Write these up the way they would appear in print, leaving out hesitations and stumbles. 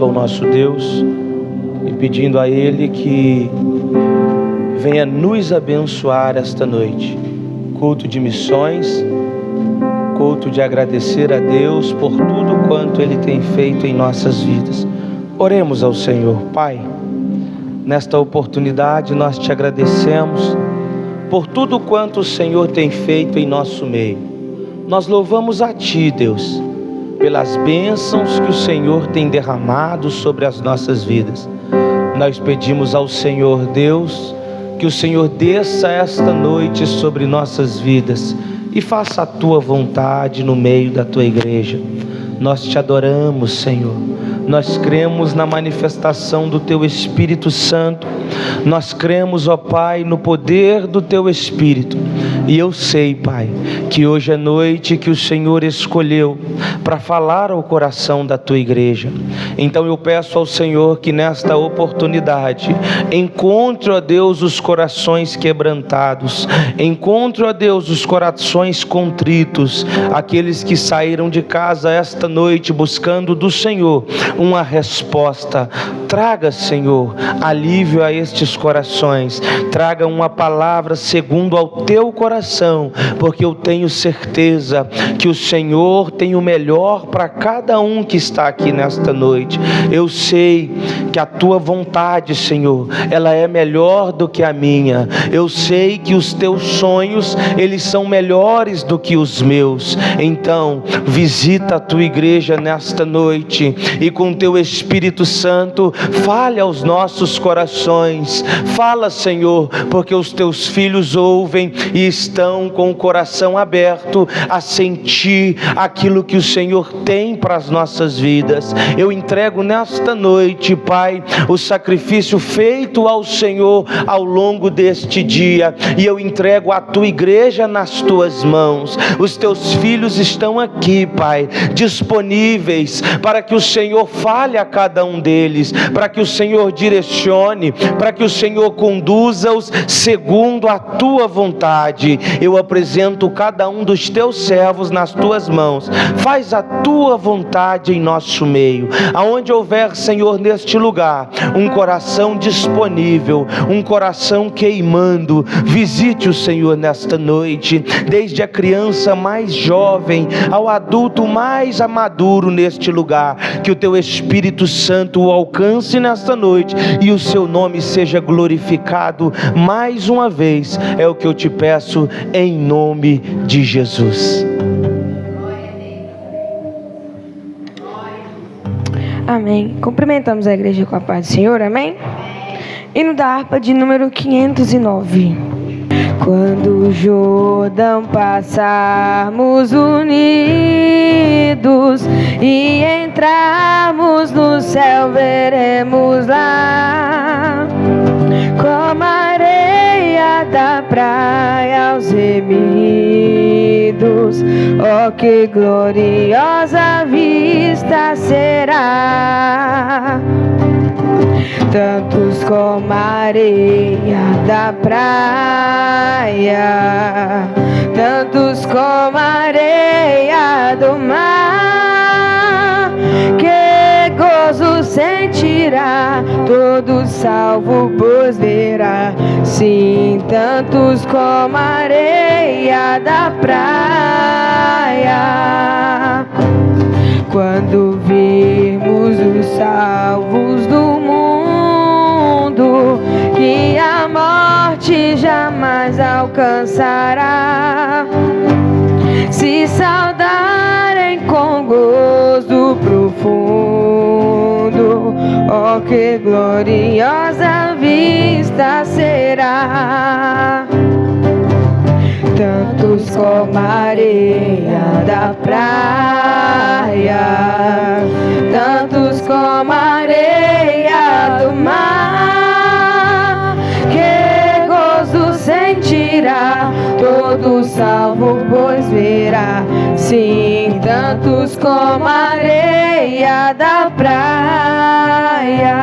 ao nosso Deus e pedindo a Ele que venha nos abençoar esta noite. Culto de missões, culto de agradecer a Deus por tudo quanto Ele tem feito em nossas vidas. Oremos ao Senhor. Pai, nesta oportunidade nós te agradecemos por tudo quanto o Senhor tem feito em nosso meio. Nós louvamos a Ti, Deus, pelas bênçãos que o Senhor tem derramado sobre as nossas vidas. Nós pedimos ao Senhor Deus, que o Senhor desça esta noite sobre nossas vidas e faça a Tua vontade no meio da Tua igreja. Nós te adoramos, Senhor. Nós cremos na manifestação do Teu Espírito Santo. Nós cremos, ó Pai, no poder do Teu Espírito. E eu sei, Pai, que hoje é noite que o Senhor escolheu para falar ao coração da Tua igreja. Então eu peço ao Senhor que nesta oportunidade encontre, ó Deus, os corações quebrantados, encontre, ó Deus, os corações contritos, aqueles que saíram de casa esta noite buscando do Senhor uma resposta. Traga, Senhor, alívio a estes corações, traga uma palavra segundo ao Teu coração, porque eu tenho certeza que o Senhor tem o melhor para cada um que está aqui nesta noite. Eu sei que a Tua vontade, Senhor, ela é melhor do que a minha. Eu sei que os Teus sonhos, eles são melhores do que os meus. Então, visita a Tua igreja nesta noite e com Teu Espírito Santo, fale aos nossos corações. Fala, Senhor, porque os Teus filhos ouvem e estão com o coração aberto a sentir aquilo que o Senhor tem para as nossas vidas. Eu entrego nesta noite, Pai, o sacrifício feito ao Senhor ao longo deste dia, e eu entrego a Tua igreja nas Tuas mãos. Os Teus filhos estão aqui, Pai, disponíveis para que o Senhor fale a cada um deles, para que o Senhor direcione, para que o Senhor conduza-os segundo a Tua vontade. Eu apresento cada um dos Teus servos nas Tuas mãos. Faz a Tua vontade em nosso meio. Aonde houver, Senhor, neste lugar, um coração disponível, um coração queimando, visite o Senhor nesta noite, desde a criança mais jovem ao adulto mais maduro neste lugar. Que o Teu Espírito Santo o alcance nesta noite e o Seu nome seja glorificado mais uma vez. É o que eu te peço em nome de Jesus. Amém. Cumprimentamos a igreja com a paz do Senhor, amém? Hino da harpa de número 509. Quando o Jordão passarmos unidos e entrarmos no céu, veremos lá como a areia da praia aos remidos. Oh, que gloriosa vista será! Tantos como a areia da praia, tantos como a areia do mar. Que gozo sentirá todo salvo, pois verá, sim, tantos como a areia da praia. Quando virmos os salvos do mundo, que a morte jamais alcançará, se saudarem com gozo profundo, oh, que gloriosa vista será! Tantos como a areia da praia, tantos como a areia do mar. Que gozo sentirá todo salvo, pois verá, sim, tantos como a areia da praia.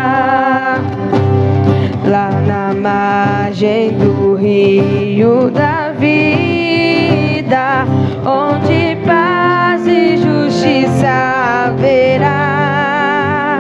Lá na margem do rio da vida, onde paz e justiça haverá,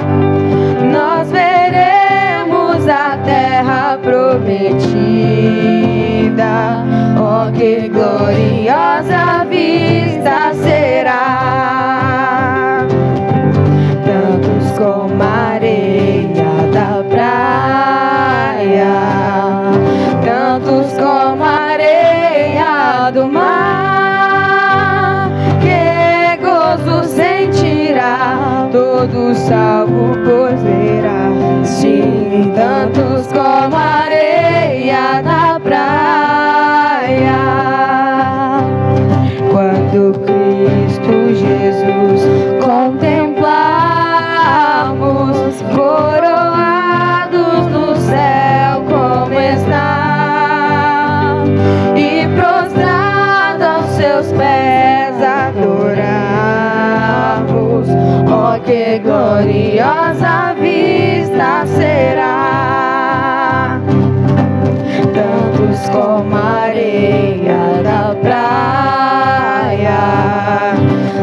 tantos como a areia da praia,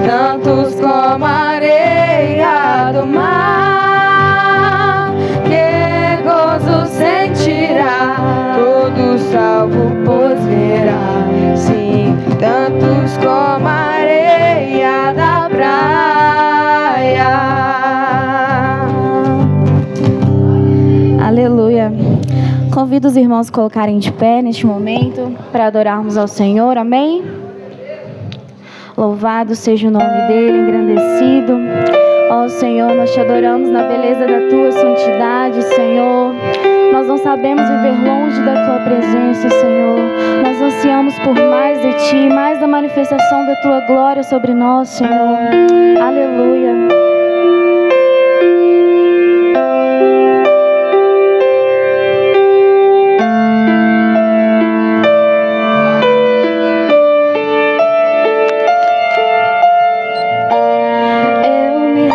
tantos como a areia do mar, que gozo sentirá, todo salvo pois verá. Sim, tantos como a areia da praia. Aleluia. Convido os irmãos a colocarem de pé neste momento para adorarmos ao Senhor. Amém? Louvado seja o nome dele, engrandecido. Ó Senhor, nós te adoramos na beleza da tua santidade, Senhor. Nós não sabemos viver longe da tua presença, Senhor. Nós ansiamos por mais de ti, mais da manifestação da tua glória sobre nós, Senhor. Aleluia. Eu me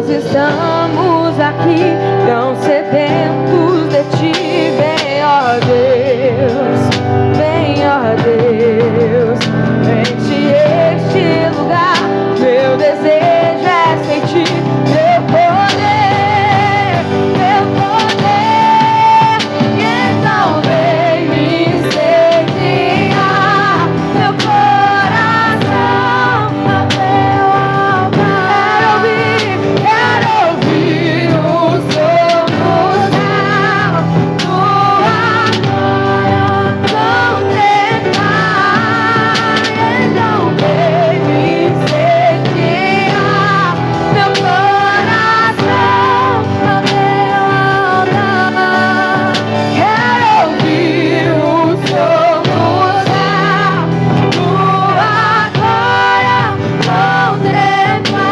nós estamos aqui, tão sedentos de ti. Vem, ó Deus, vem, ó Deus, enche este lugar. Meu desejo é sentir teu poder, teu poder. E então vem me incendiar meu coração ao teu altar. Quero ouvir o som do céu, tua glória contemplar. Então vem me incendiar meu coração ao teu altar. Quero ouvir o som do céu, tua glória contemplar.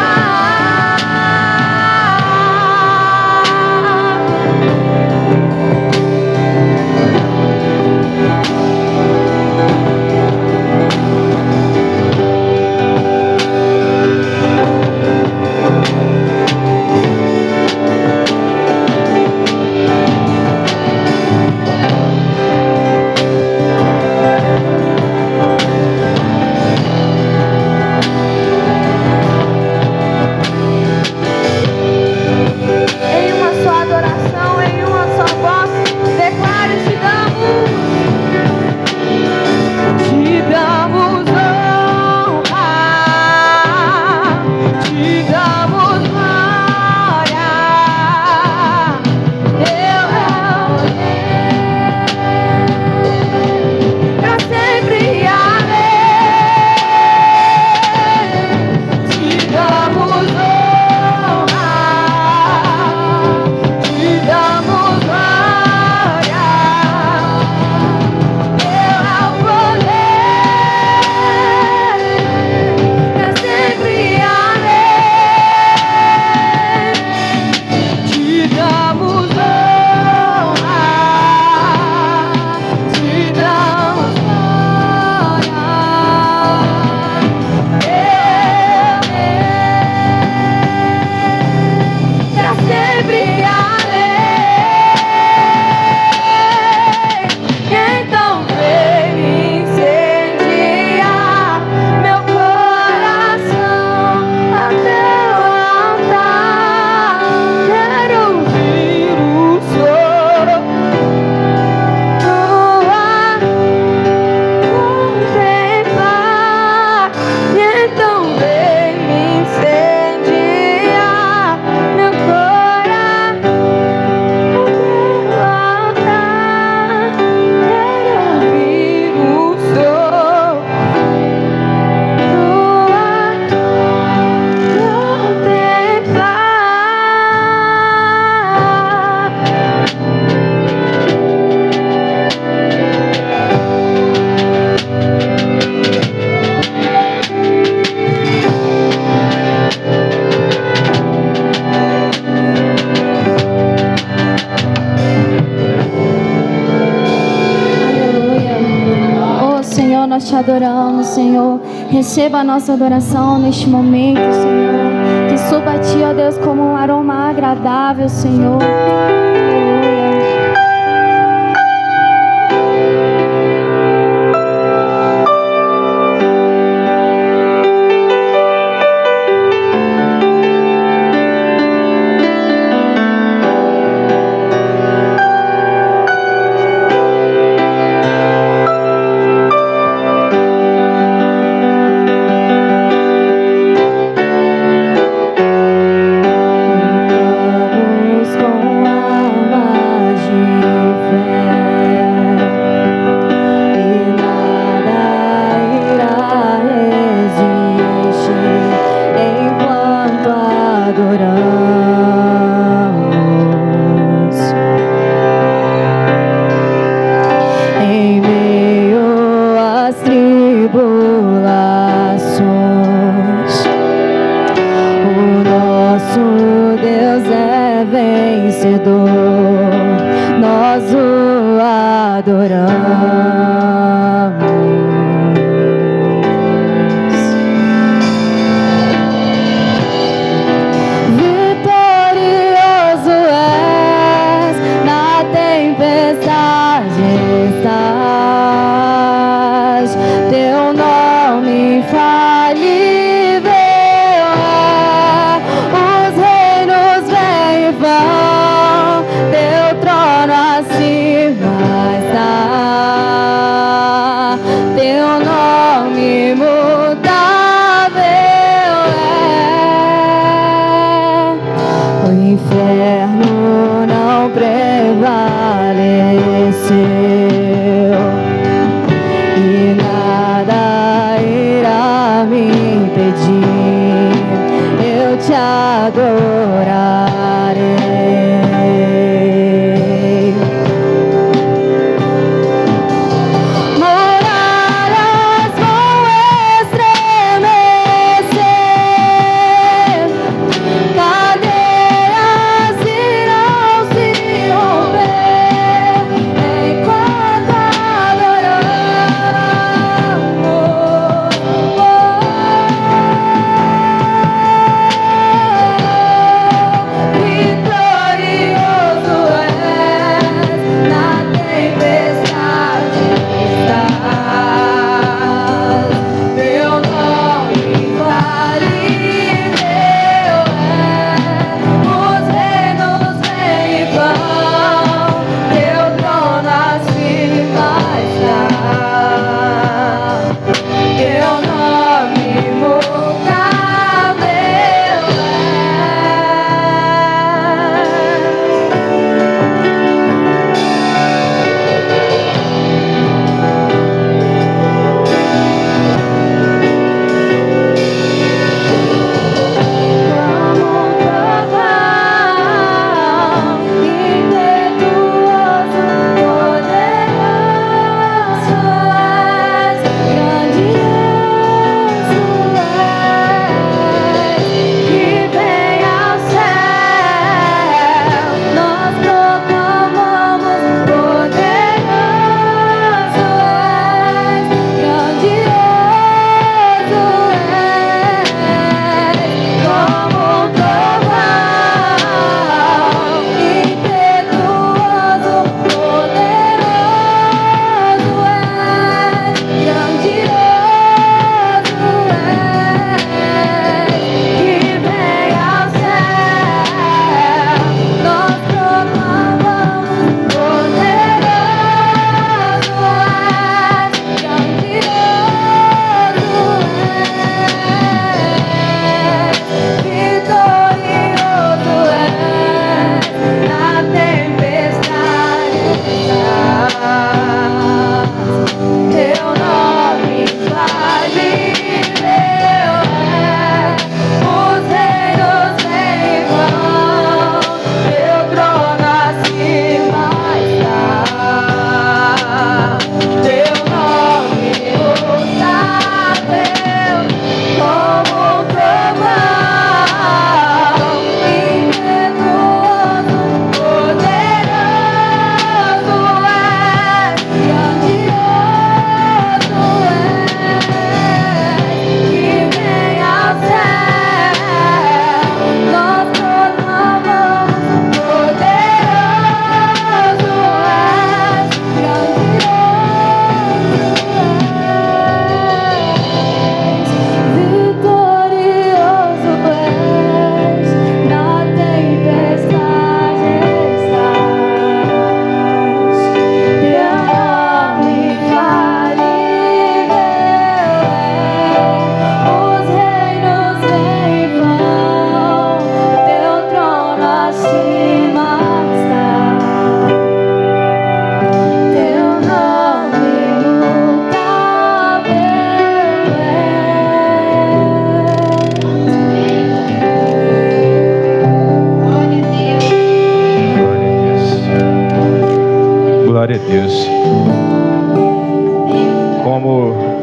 Em uma só adoração, em uma só voz, declare: te damos honra, te damos glória. Teu é o Deus, pra sempre amém. Te damos honra, te damos glória. Teu é o poder, pra sempre amém. Te damos honra, te damos glória. Pra sempre amém. Então vem me incendiar meu coração a teu altar. Quero ouvir o som tua contemplar. E então vem me incendiar meu coração a teu altar. Quero ouvir o som Aleluia. Oh Senhor, nós te adoramos, Senhor. Receba a nossa adoração neste momento, Senhor. Que suba a ti, ó Deus, como um aroma agradável, Senhor. Aleluia. Vamos com alma de adoramos. te adorarei. Muralhas vão estremecer, cadeias irão se romper enquanto vitorioso és, na tempestade estás, teu nome infalível é, os reinos vêm e vão, teu trono acima está, teu nome imutável é. Como um trovão impetuoso, poderoso és, grandioso és, que vem ao céu, nós proclamamos, poderoso és, grandioso és, como um trovão impetuoso, poderoso és, grandioso és, que vem ao céu, nós proclamamos, poderoso és, grandioso és, vitorioso és, na tempestade estás, teu nome infalível é, os reinos vêm e vão, teu trono acima está, teu nome imutável, como um trovão impetuoso, poderoso és, grandioso és, que vem ao céu, nós proclamamos, poderoso és, vitorioso és, na tempestade estás, teu nome infalível é, os reinos vêm e vão, teu trono acima está, teu nome imutável é. Glória a Deus.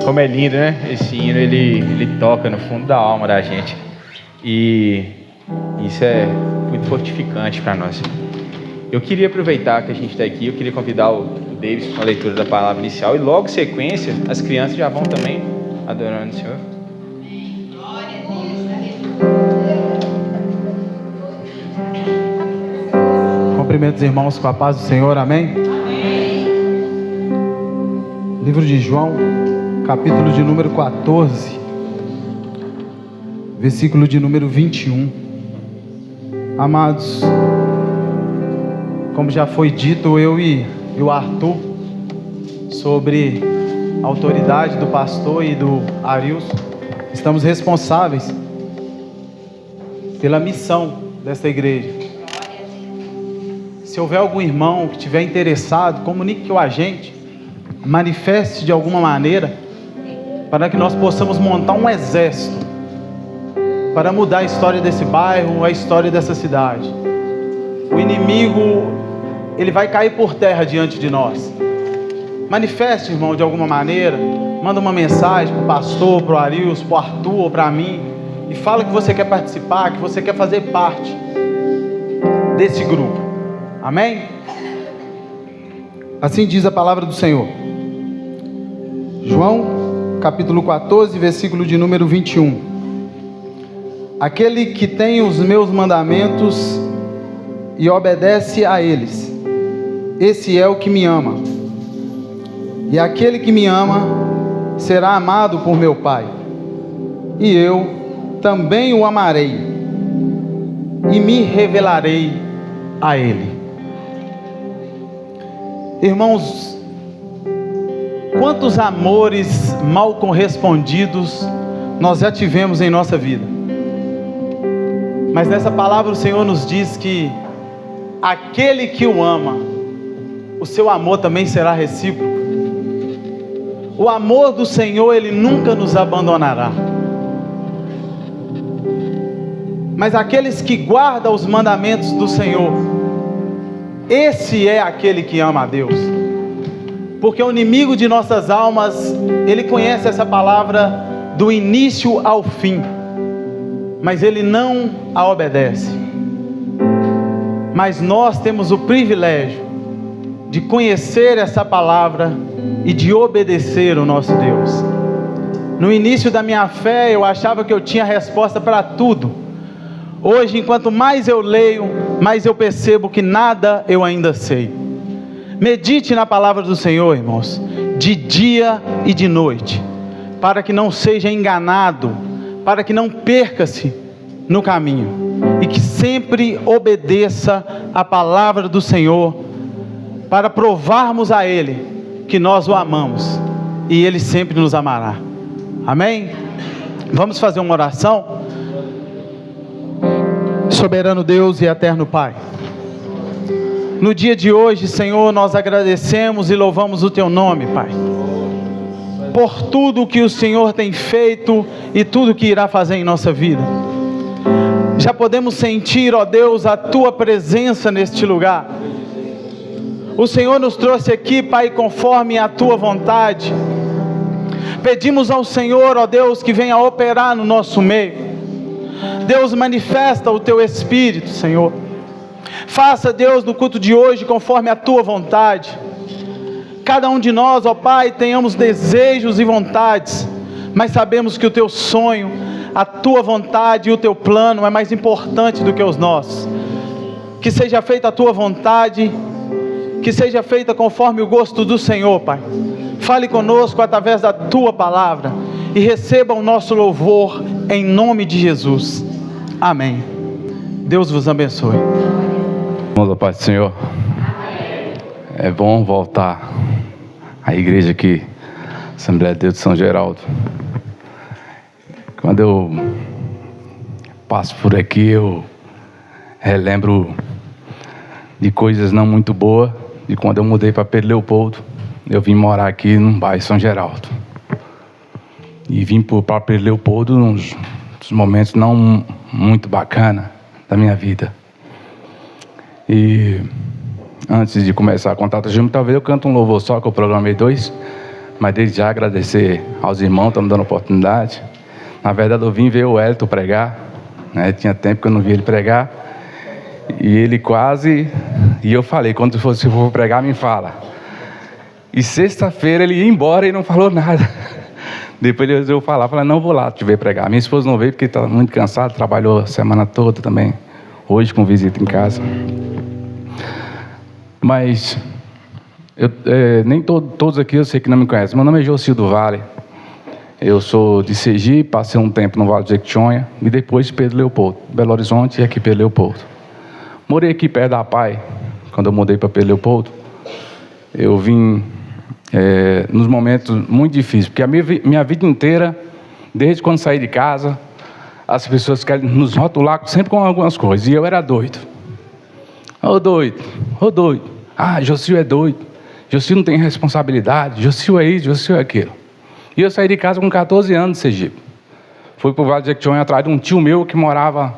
Como é lindo, né? Esse hino, ele toca no fundo da alma da gente. E isso é muito fortificante para nós. Eu queria aproveitar que a gente está aqui, eu queria convidar o Davis para a leitura da palavra inicial. E logo em sequência, as crianças já vão também adorando o Senhor. Cumprimento os irmãos com a paz do Senhor, amém? Livro de João, capítulo de número 14, versículo de número 21. Amados, como já foi dito, eu e o Arthur, sobre a autoridade do pastor e do Arilson, estamos responsáveis pela missão desta igreja. Se houver algum irmão que estiver interessado, comunique com a gente, manifeste de alguma maneira, para que nós possamos montar um exército para mudar a história desse bairro, a história dessa cidade. O inimigo, ele vai cair por terra diante de nós. Manifeste, irmão, de alguma maneira. Manda uma mensagem para o pastor, para o Arius, para o Arthur ou para mim. E fala que você quer participar, que você quer fazer parte desse grupo. Amém? Assim diz a palavra do Senhor. João, capítulo 14, versículo de número 21. Aquele que tem os meus mandamentos e obedece a eles, esse é o que me ama. E aquele que me ama será amado por meu Pai, e eu também o amarei e me revelarei a ele. Irmãos, quantos amores mal correspondidos nós já tivemos em nossa vida. Mas nessa palavra o Senhor nos diz que aquele que o ama, o seu amor também será recíproco. O amor do Senhor, Ele nunca nos abandonará. Mas aqueles que guardam os mandamentos do Senhor, esse é aquele que ama a Deus. Porque o inimigo de nossas almas, ele conhece essa palavra do início ao fim, mas ele não a obedece. Mas nós temos o privilégio de conhecer essa palavra e de obedecer o nosso Deus. No início da minha fé, eu achava que eu tinha resposta para tudo. Hoje, enquanto mais eu leio, mais eu percebo que nada eu ainda sei. Medite na palavra do Senhor, irmãos, de dia e de noite, para que não seja enganado, para que não perca-se no caminho, e que sempre obedeça a palavra do Senhor, para provarmos a Ele que nós o amamos, e Ele sempre nos amará. Amém? Vamos fazer uma oração? Soberano Deus e eterno Pai, no dia de hoje, Senhor, nós agradecemos e louvamos o Teu nome, Pai, por tudo que o Senhor tem feito e tudo que irá fazer em nossa vida. Já podemos sentir, ó Deus, a Tua presença neste lugar. O Senhor nos trouxe aqui, Pai, conforme a Tua vontade. Pedimos ao Senhor, ó Deus, que venha operar no nosso meio. Deus, manifesta o Teu Espírito, Senhor. Faça, Deus, no culto de hoje, conforme a Tua vontade. Cada um de nós, ó Pai, tenhamos desejos e vontades, mas sabemos que o Teu sonho, a Tua vontade e o Teu plano é mais importante do que os nossos. Que seja feita a Tua vontade, que seja feita conforme o gosto do Senhor, Pai. Fale conosco através da Tua palavra e receba o nosso louvor em nome de Jesus. Amém. Deus vos abençoe. Irmãos da paz do Senhor. É bom voltar à igreja aqui, Assembleia de Deus de São Geraldo. Quando eu passo por aqui, eu relembro de coisas não muito boas, de quando eu mudei para Pedro Leopoldo. Eu vim morar aqui no bairro São Geraldo. E vim para Pedro Leopoldo nos momentos não muito bacanas da minha vida. E antes de começar a contar o testemunho, talvez eu canto um louvor só, que eu programei 2, mas desde já agradecer aos irmãos que estão me dando oportunidade. Na verdade, eu vim ver o Hélito pregar, né? Tinha tempo que eu não via ele pregar, e ele quase, e eu falei, quando você for pregar, me fala. E sexta-feira ele ia embora e não falou nada. Depois ele resolveu falar, falei, não vou lá te ver pregar. Minha esposa não veio porque estava muito cansada, trabalhou a semana toda também, hoje com visita em casa. Mas nem todos aqui eu sei que não me conhecem. Meu nome é Jocildo Vale. Eu sou de Sergipe, passei um tempo no Vale do Jequitinhonha e depois de Pedro Leopoldo, Belo Horizonte e aqui Pedro Leopoldo. Morei aqui perto da PAI, quando eu mudei para Pedro Leopoldo. Eu vim nos momentos muito difíceis, porque a minha vida inteira, desde quando saí de casa, as pessoas querem nos rotular sempre com algumas coisas, e eu era doido. Ô doido. Ah, Jocil é doido. Jocil não tem responsabilidade. Jocil é isso, Jocil é aquilo. E eu saí de casa com 14 anos de Sergipe. fui para o Vale de Jequitinhonha atrás de um tio meu que morava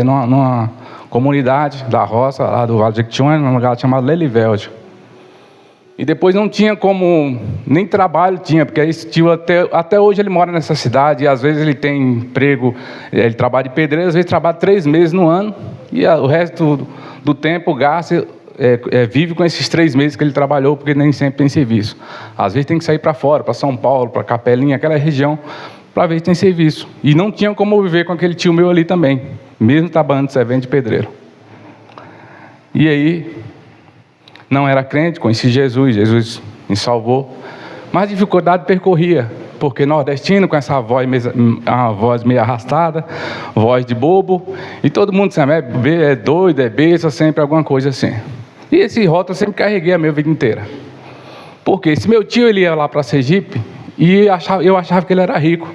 numa comunidade da roça, lá do Vale de Jequitinhonha, num lugar chamado Lelivelde. E depois não tinha como, nem trabalho tinha, porque esse tio até hoje ele mora nessa cidade, e às vezes ele tem emprego, ele trabalha de pedreiro, às vezes trabalha 3 meses no ano, e o resto do tempo gasta, vive com esses 3 meses que ele trabalhou, porque nem sempre tem serviço. Às vezes tem que sair para fora, para São Paulo, para Capelinha, aquela região, para ver se tem serviço. E não tinha como viver com aquele tio meu ali também, mesmo trabalhando de servente de pedreiro. E aí, não era crente, conheci Jesus me salvou, mas a dificuldade percorria, porque nordestino com essa voz meio arrastada, voz de bobo, e todo mundo sempre é doido, é besta, sempre alguma coisa assim. E esse rótulo eu sempre carreguei a minha vida inteira. Porque esse meu tio ele ia lá para Sergipe e eu achava que ele era rico.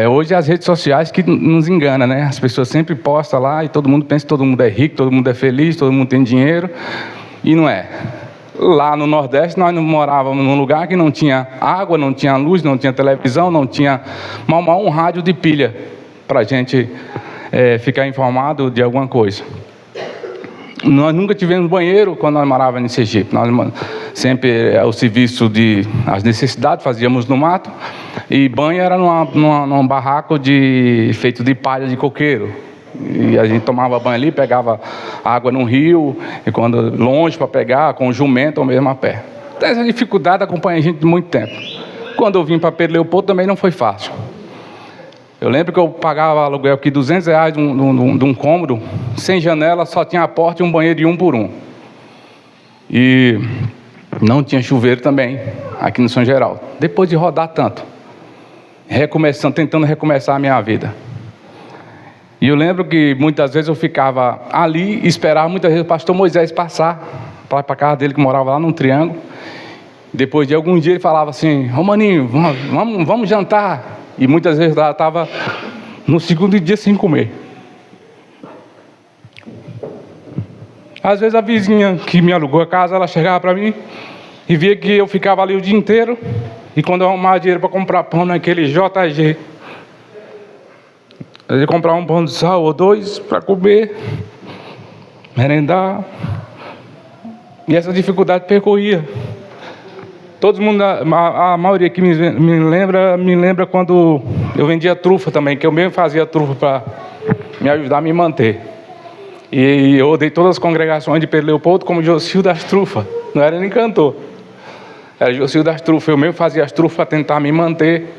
Hoje as redes sociais que nos enganam, né? As pessoas sempre postam lá e todo mundo pensa que todo mundo é rico, todo mundo é feliz, todo mundo tem dinheiro. E não é. Lá no Nordeste nós morávamos num lugar que não tinha água, não tinha luz, não tinha televisão, não tinha mal um rádio de pilha para a gente ficar informado de alguma coisa. Nós nunca tivemos banheiro quando nós morávamos em Sergipe. Nós sempre o serviço as necessidades fazíamos no mato, e banho era num barraco feito de palha de coqueiro. E a gente tomava banho ali, pegava água no rio, e quando longe para pegar, com jumento ou mesmo a pé. Então essa dificuldade acompanha a gente de muito tempo. Quando eu vim para Pedro Leopoldo também não foi fácil. Eu lembro que eu pagava aluguel aqui R$200 de um cômodo, sem janela, só tinha a porta e um banheiro de 1 por 1. E não tinha chuveiro também, aqui no São Geraldo. Depois de rodar tanto, tentando recomeçar a minha vida. E eu lembro que muitas vezes eu ficava ali e esperava muitas vezes o pastor Moisés passar para a casa dele, que morava lá num triângulo. Depois de algum dia ele falava assim: ô maninho, vamos jantar. E muitas vezes eu estava no segundo dia sem comer. Às vezes a vizinha que me alugou a casa, ela chegava para mim e via que eu ficava ali o dia inteiro. E quando eu arrumava dinheiro para comprar pão naquele JG, eu ia comprar um pão de sal ou 2 para comer, merendar. E essa dificuldade percorria. Todo mundo, a maioria que me lembra quando eu vendia trufa também, que eu mesmo fazia trufa para me ajudar a me manter. E eu dei todas as congregações de Pedro Leopoldo como Jocil das Trufas. Não era nem cantor. Era Jocil das Trufas. Eu mesmo fazia as trufas para tentar me manter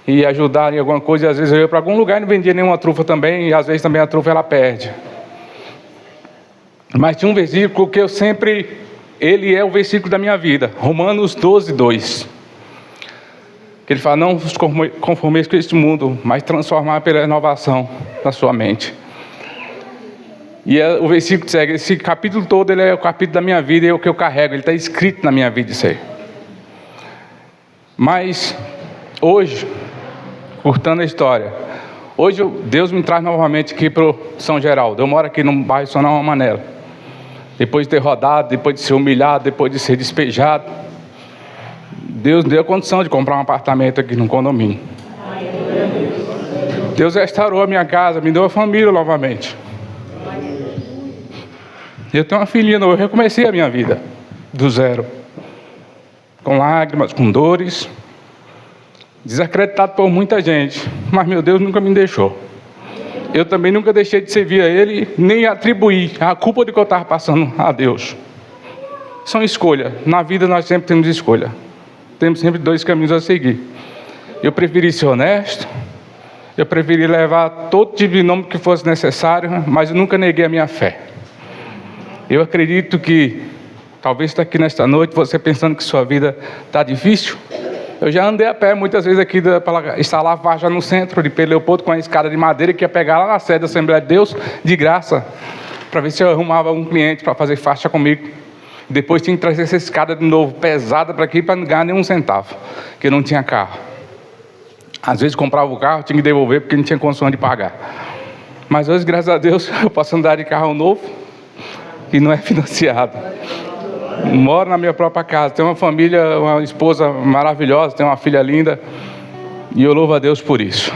e ajudar em alguma coisa. E às vezes eu ia para algum lugar e não vendia nenhuma trufa também. E às vezes também a trufa ela perde. Mas tinha um versículo que eu sempre... Ele é o versículo da minha vida. Romanos 12, 2. Que ele fala: não vos conformeis com este mundo, mas transformar pela renovação da sua mente. E o versículo segue. Esse capítulo todo ele é o capítulo da minha vida e é o que eu carrego. Ele está escrito na minha vida, isso aí. Mas hoje, curtando a história, hoje Deus me traz novamente aqui para o São Geraldo. Eu moro aqui no bairro São Manela. Depois de ter rodado, depois de ser humilhado, depois de ser despejado, Deus deu a condição de comprar um apartamento aqui no condomínio. Deus restaurou a minha casa, me deu a família novamente. Eu tenho uma filhinha nova, eu recomecei a minha vida do zero. Com lágrimas, com dores, desacreditado por muita gente, mas meu Deus nunca me deixou. Eu também nunca deixei de servir a Ele, nem atribuir a culpa de que eu estava passando a Deus. São escolhas. Na vida nós sempre temos escolha. Temos sempre 2 caminhos a seguir. Eu preferi ser honesto, eu preferi levar todo tipo de nome que fosse necessário, mas eu nunca neguei a minha fé. Eu acredito que, talvez está aqui nesta noite, você pensando que sua vida está difícil. Eu já andei a pé muitas vezes aqui para instalar a faixa no centro de Pedro Leopoldo com a escada de madeira que ia pegar lá na sede da Assembleia de Deus, de graça, para ver se eu arrumava um cliente para fazer faixa comigo. Depois tinha que trazer essa escada de novo, pesada para aqui, para não ganhar nenhum centavo, porque não tinha carro. Às vezes comprava o carro, tinha que devolver porque não tinha condição de pagar. Mas hoje, graças a Deus, eu posso andar de carro novo e não é financiado. Moro na minha própria casa, tenho uma família, uma esposa maravilhosa, tenho uma filha linda. E eu louvo a Deus por isso.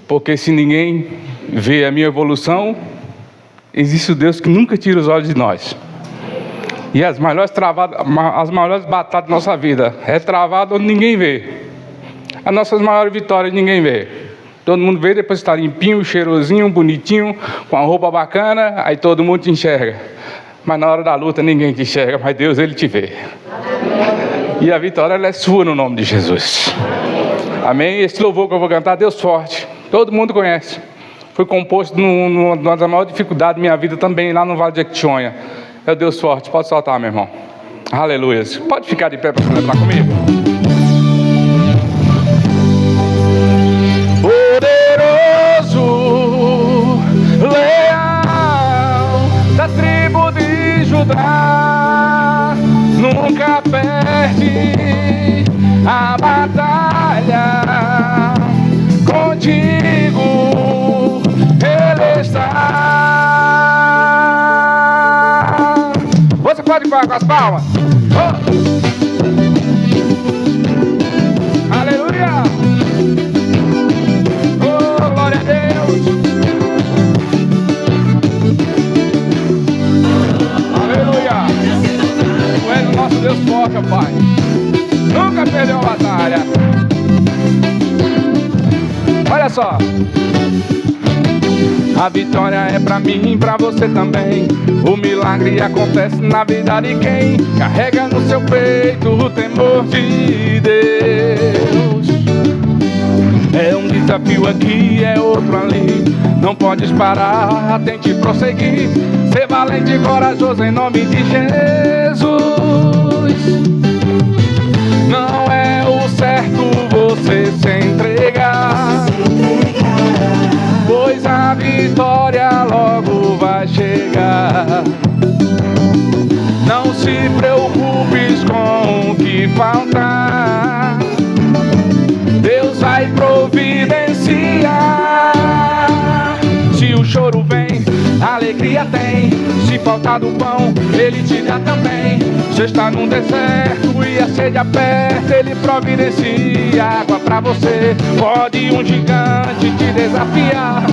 Porque se ninguém vê a minha evolução, existe o Deus que nunca tira os olhos de nós. E as maiores batalhas da nossa vida é travada onde ninguém vê. As nossas maiores vitórias ninguém vê. Todo mundo vê, depois está limpinho, cheirosinho, bonitinho, com a roupa bacana, aí todo mundo te enxerga. Mas na hora da luta ninguém te enxerga, mas Deus, Ele te vê. E a vitória, ela é sua no nome de Jesus. Amém? Esse louvor que eu vou cantar, Deus Forte, todo mundo conhece. Foi composto numa das maiores dificuldades da minha vida também, lá no Vale de Jequitinhonha. É o Deus Forte, pode soltar, meu irmão. Aleluia. Pode ficar de pé para cantar comigo? Poderoso, leal, da tribo de Judá, nunca perde a batalha. Contigo Ele está. Você pode falar com as palmas? Oh. Aleluia! Oh, glória a Deus! Aleluia! Tu és o nosso Deus forte, ó Pai. Nunca perdeu a batalha. Olha só. A vitória é pra mim e pra você também. O milagre acontece na vida de quem carrega no seu peito o temor de Deus. É um desafio aqui, é outro ali. Não podes parar, tente prosseguir. Ser valente e corajoso em nome de Jesus. Não é o certo você se entregar, pois a vitória logo vai chegar. Não se preocupes com o que faltar, Deus vai providenciar. Se o choro vem, a alegria tem. Se faltar do pão, Ele te dá também. Se está num deserto e a sede aperta, Ele providencia água pra você. Pode um gigante te desafiar,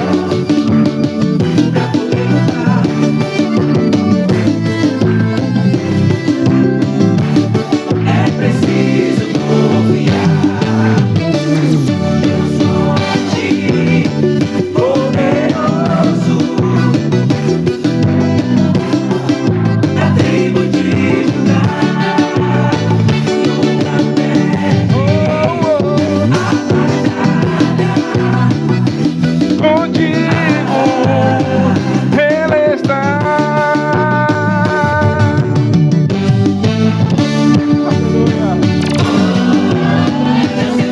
é preciso confiar. Deus forte, poderoso, da tribo de Judá, nunca perde a batalha. contigo Ele está.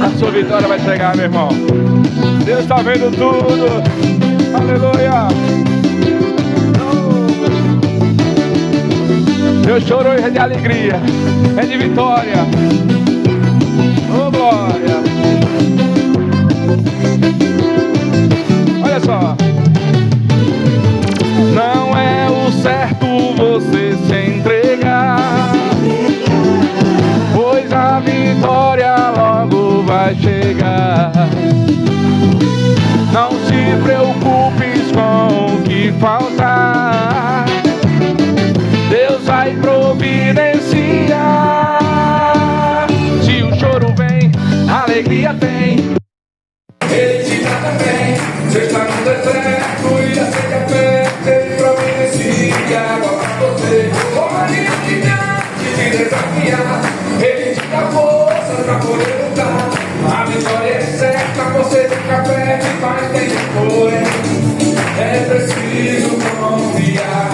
A sua vitória vai chegar, meu irmão. Deus está vendo tudo. Aleluia. Deus chorou e é de alegria, é de vitória. Oh, glória. Olha só. Não é o certo você se entregar, pois a vitória logo vai chegar. Não se preocupes com o que faltar, Deus vai providenciar. Se o choro vem, a alegria tem. Ele te dá também. Você está no deserto e a sede aperta, Ele providencia água pra você. Pode te desafiar, Ele te dá força pra poder lutar. A vitória é certa, você fica perto, mas tem que correr. É preciso confiar.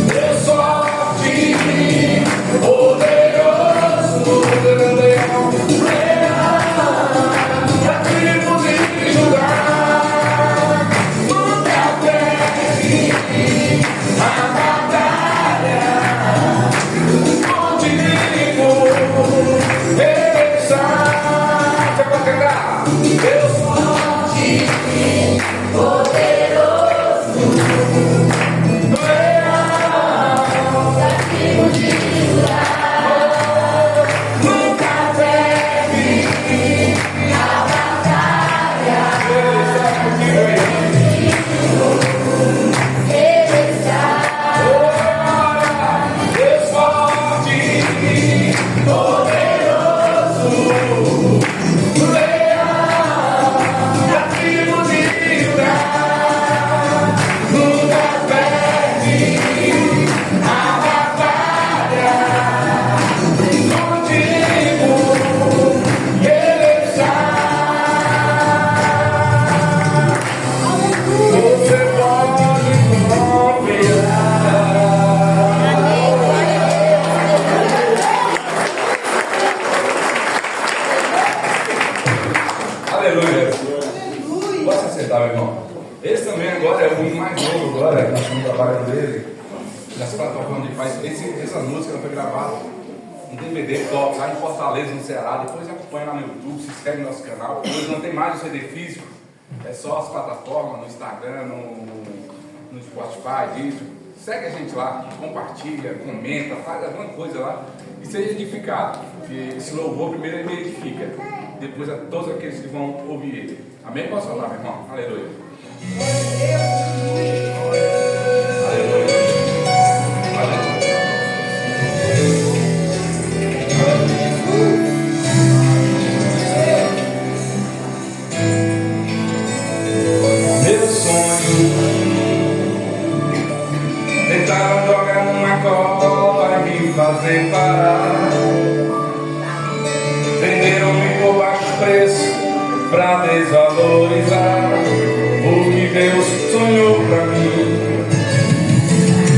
Deus forte, poderoso, leal, da tribo de Judá, nunca perde a batalha. Contigo agora é o mais novo agora, que nós estamos trabalhando dele, nas plataformas de faz. Essa música ela foi gravada um DVD top lá em Fortaleza, no Ceará. Depois acompanha lá no YouTube, se inscreve no nosso canal. Hoje não tem mais o CD físico, é só as plataformas, no Instagram, no Spotify, isso. Segue a gente lá, compartilha, comenta, faz alguma coisa lá e seja edificado. Porque esse louvor primeiro ele me edifica, depois a todos aqueles que vão ouvir ele. Amém? Posso falar, meu irmão? Aleluia. Aleluia. Meu sonho tentaram jogar numa cola e me fazer parar. Venderam-me por baixo preço pra desvalorizar o que Deus sonhou pra mim.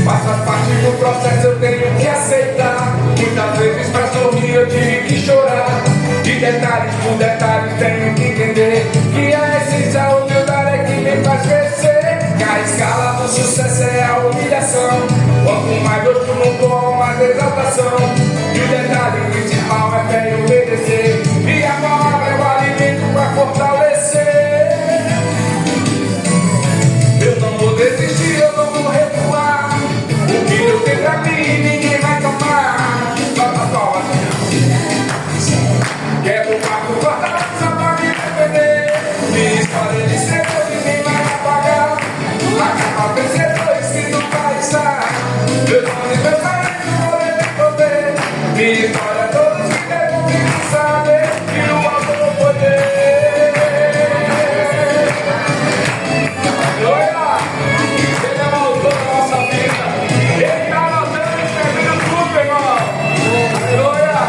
Mas faz parte do processo, eu tenho que aceitar. Muitas vezes pra sorrir eu tive que chorar. De detalhes por detalhes tenho que entender que a essência da humildade é que me faz crescer. Que a escala do sucesso é a humilhação. Quanto mais eu fumo com mais exaltação. E o detalhe principal é fé e obedecer. E a palavra é o alimento pra fortalecer. Eu não vou desistir, eu não vou recuar. O que Deus tem pra mim, ninguém vai tomar. Bota a palma. Quero o quarto, fortaleza pra me defender. Minha história de ser Deus, ninguém vai apagar. A capa vencedor, escrito pra estar. Meu nome, meu carinho, vou resolver. Minha história, todos que devem saber que o amor poder. Aleluia! Ele é o autor da nossa vida. Ele está anotando e escrevendo tudo, irmão. Aleluia!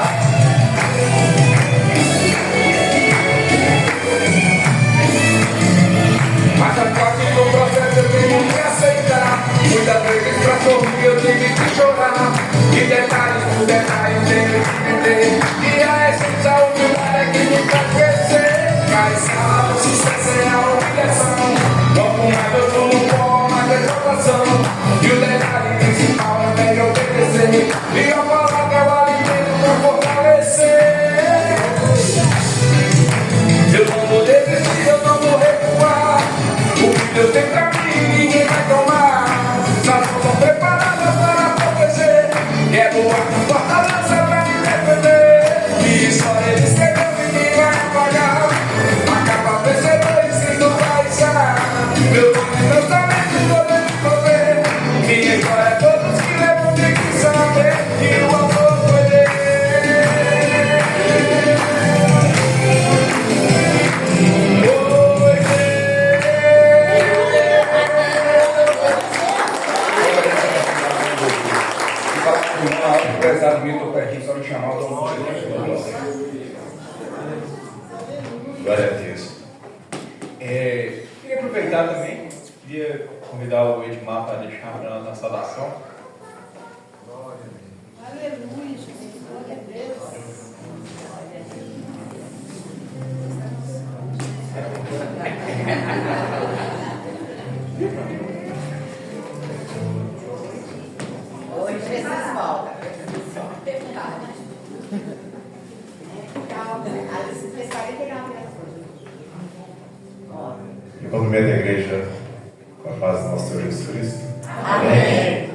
Mas a parte do processo eu tenho que aceitar. Muitas vezes pra sorrir eu tive que chorar. E detalhes por detalhes tenho que entender que a essência da humildade é que me faz crescer. Mas a sucesso é a humilhação. Quanto mais eu sou no pó, mais exaltação. E o detalhe principal é bem obedecer. E a palavra é o alimento pra fortalecer. Eu não vou desistir, eu não vou recuar. O que Deus tem pra mim, ninguém vai tomar. Nós somos preparados para acontecer. Quero a fortaleza pra me defender. Minha história ele escreveu, ninguém vai apagar. A capa vencedor, escrito vai estar. Meu nome, meus talentos, todos resolver. Minha história, todos que levam, tem que saber que o amor foi dele. Prezado Vitor está aqui, só me chamar o nome. Glória a Deus. Queria aproveitar também, queria convidar o Edmar para deixar para nós uma saudação. Aleluia, Jesus, glória a Deus. Hoje Jesus volta. E cumprimento a igreja com a paz do nosso Senhor Jesus Cristo. Amém.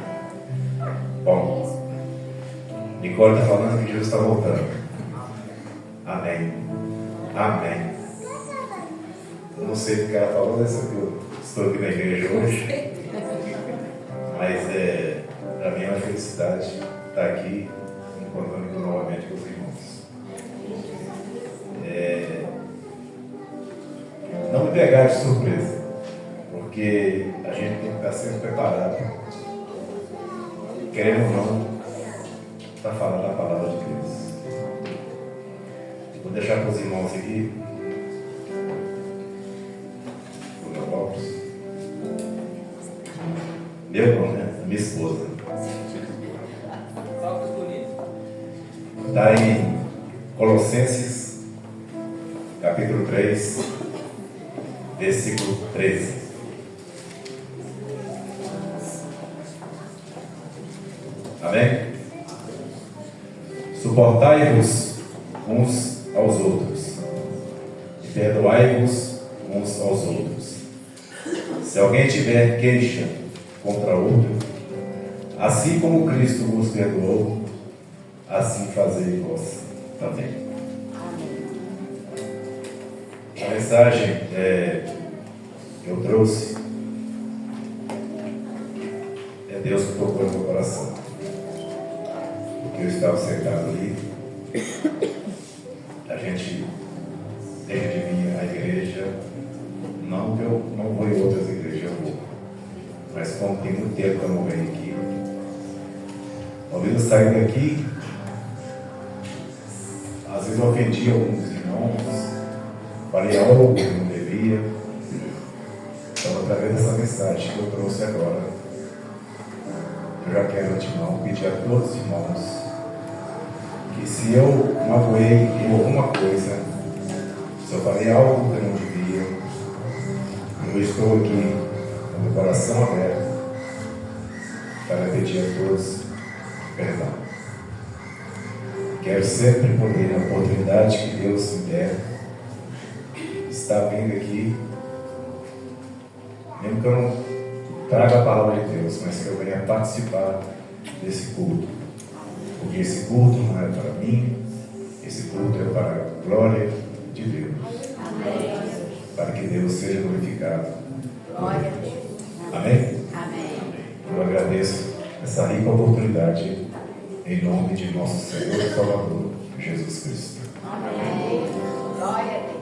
Bom, Nicole está falando que Jesus está voltando. Amém. Amém. Eu não sei porque ela falou isso, que eu estou aqui na igreja hoje. Mas para mim é uma felicidade estar aqui encontrando novamente com os irmãos. Não me pegar de surpresa, porque a gente tem que estar sempre preparado, querendo ou não, para falar da palavra de Deus. Vou deixar para os irmãos aqui, o meu Lopes, meu irmão, né? Minha esposa. Está em Colossenses, capítulo 3, versículo 13. Amém? Suportai-vos uns aos outros e perdoai-vos uns aos outros. Se alguém tiver queixa contra outro, assim como Cristo vos perdoou, assim fazei vós também. A mensagem que eu trouxe é Deus que tocou no meu coração. Porque eu estava sentado ali, a gente deixa de vir à igreja, não que eu não vou em outras igrejas, eu vou, mas como tem muito tempo que eu não venho aqui, ouvindo sair daqui, às vezes eu ofendi alguns irmãos, falei algo que eu não devia. Então, através dessa mensagem que eu trouxe agora, eu já quero de antemão pedir a todos os irmãos que, se eu magoei em alguma coisa, se eu falei algo que eu não devia, eu estou aqui com o meu coração aberto para pedir a todos perdão. Quero sempre poder, na oportunidade que Deus me der, estar vindo aqui, mesmo que eu não traga a palavra de Deus, mas que eu venha participar desse culto. Porque esse culto não é para mim, esse culto é para a glória de Deus. Amém. Para que Deus seja glorificado. Glória a Deus. Amém? Amém. Eu agradeço essa rica oportunidade em nome de nosso Senhor e Salvador, Jesus Cristo. Amém. Glória a Deus.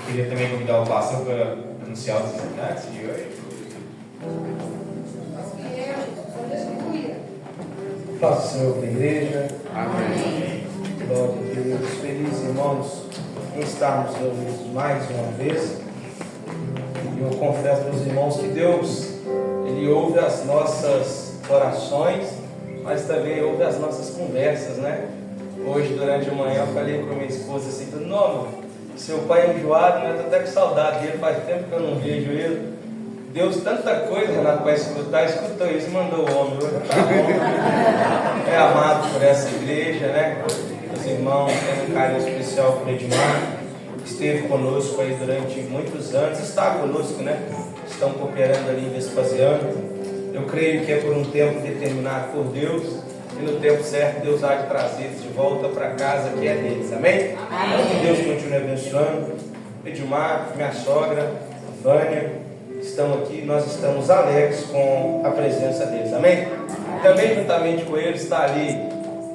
Queria também convidar o pastor para anunciar os atividades de hoje. Nosso Senhor da igreja. Amém. Glória a Deus. Felizes irmãos em estarmos reunidos mais uma vez. E eu confesso para os irmãos que Deus, Ele ouve as nossas orações, mas também ouve as nossas conversas, né? Hoje, durante a manhã, eu falei com a minha esposa assim, não, amor, seu pai é enjoado, mas eu estou até com saudade dele, faz tempo que eu não vejo ele. Deus, tanta coisa, Renato, para escutar, escutou isso, mandou o homem hoje. Tá bom. É amado por essa igreja, né? Os irmãos têm um carinho especial por Edmar, esteve conosco aí durante muitos anos, está conosco, né? Estão cooperando ali em Vespasiano. Eu creio que é por um tempo determinado por Deus, e no tempo certo Deus há de trazê-los de volta para a casa que é deles, amém? Amém. Que Deus continue abençoando. Edmar, minha sogra, Vânia, estão aqui, nós estamos alegres com a presença deles, amém? Também juntamente com eles está ali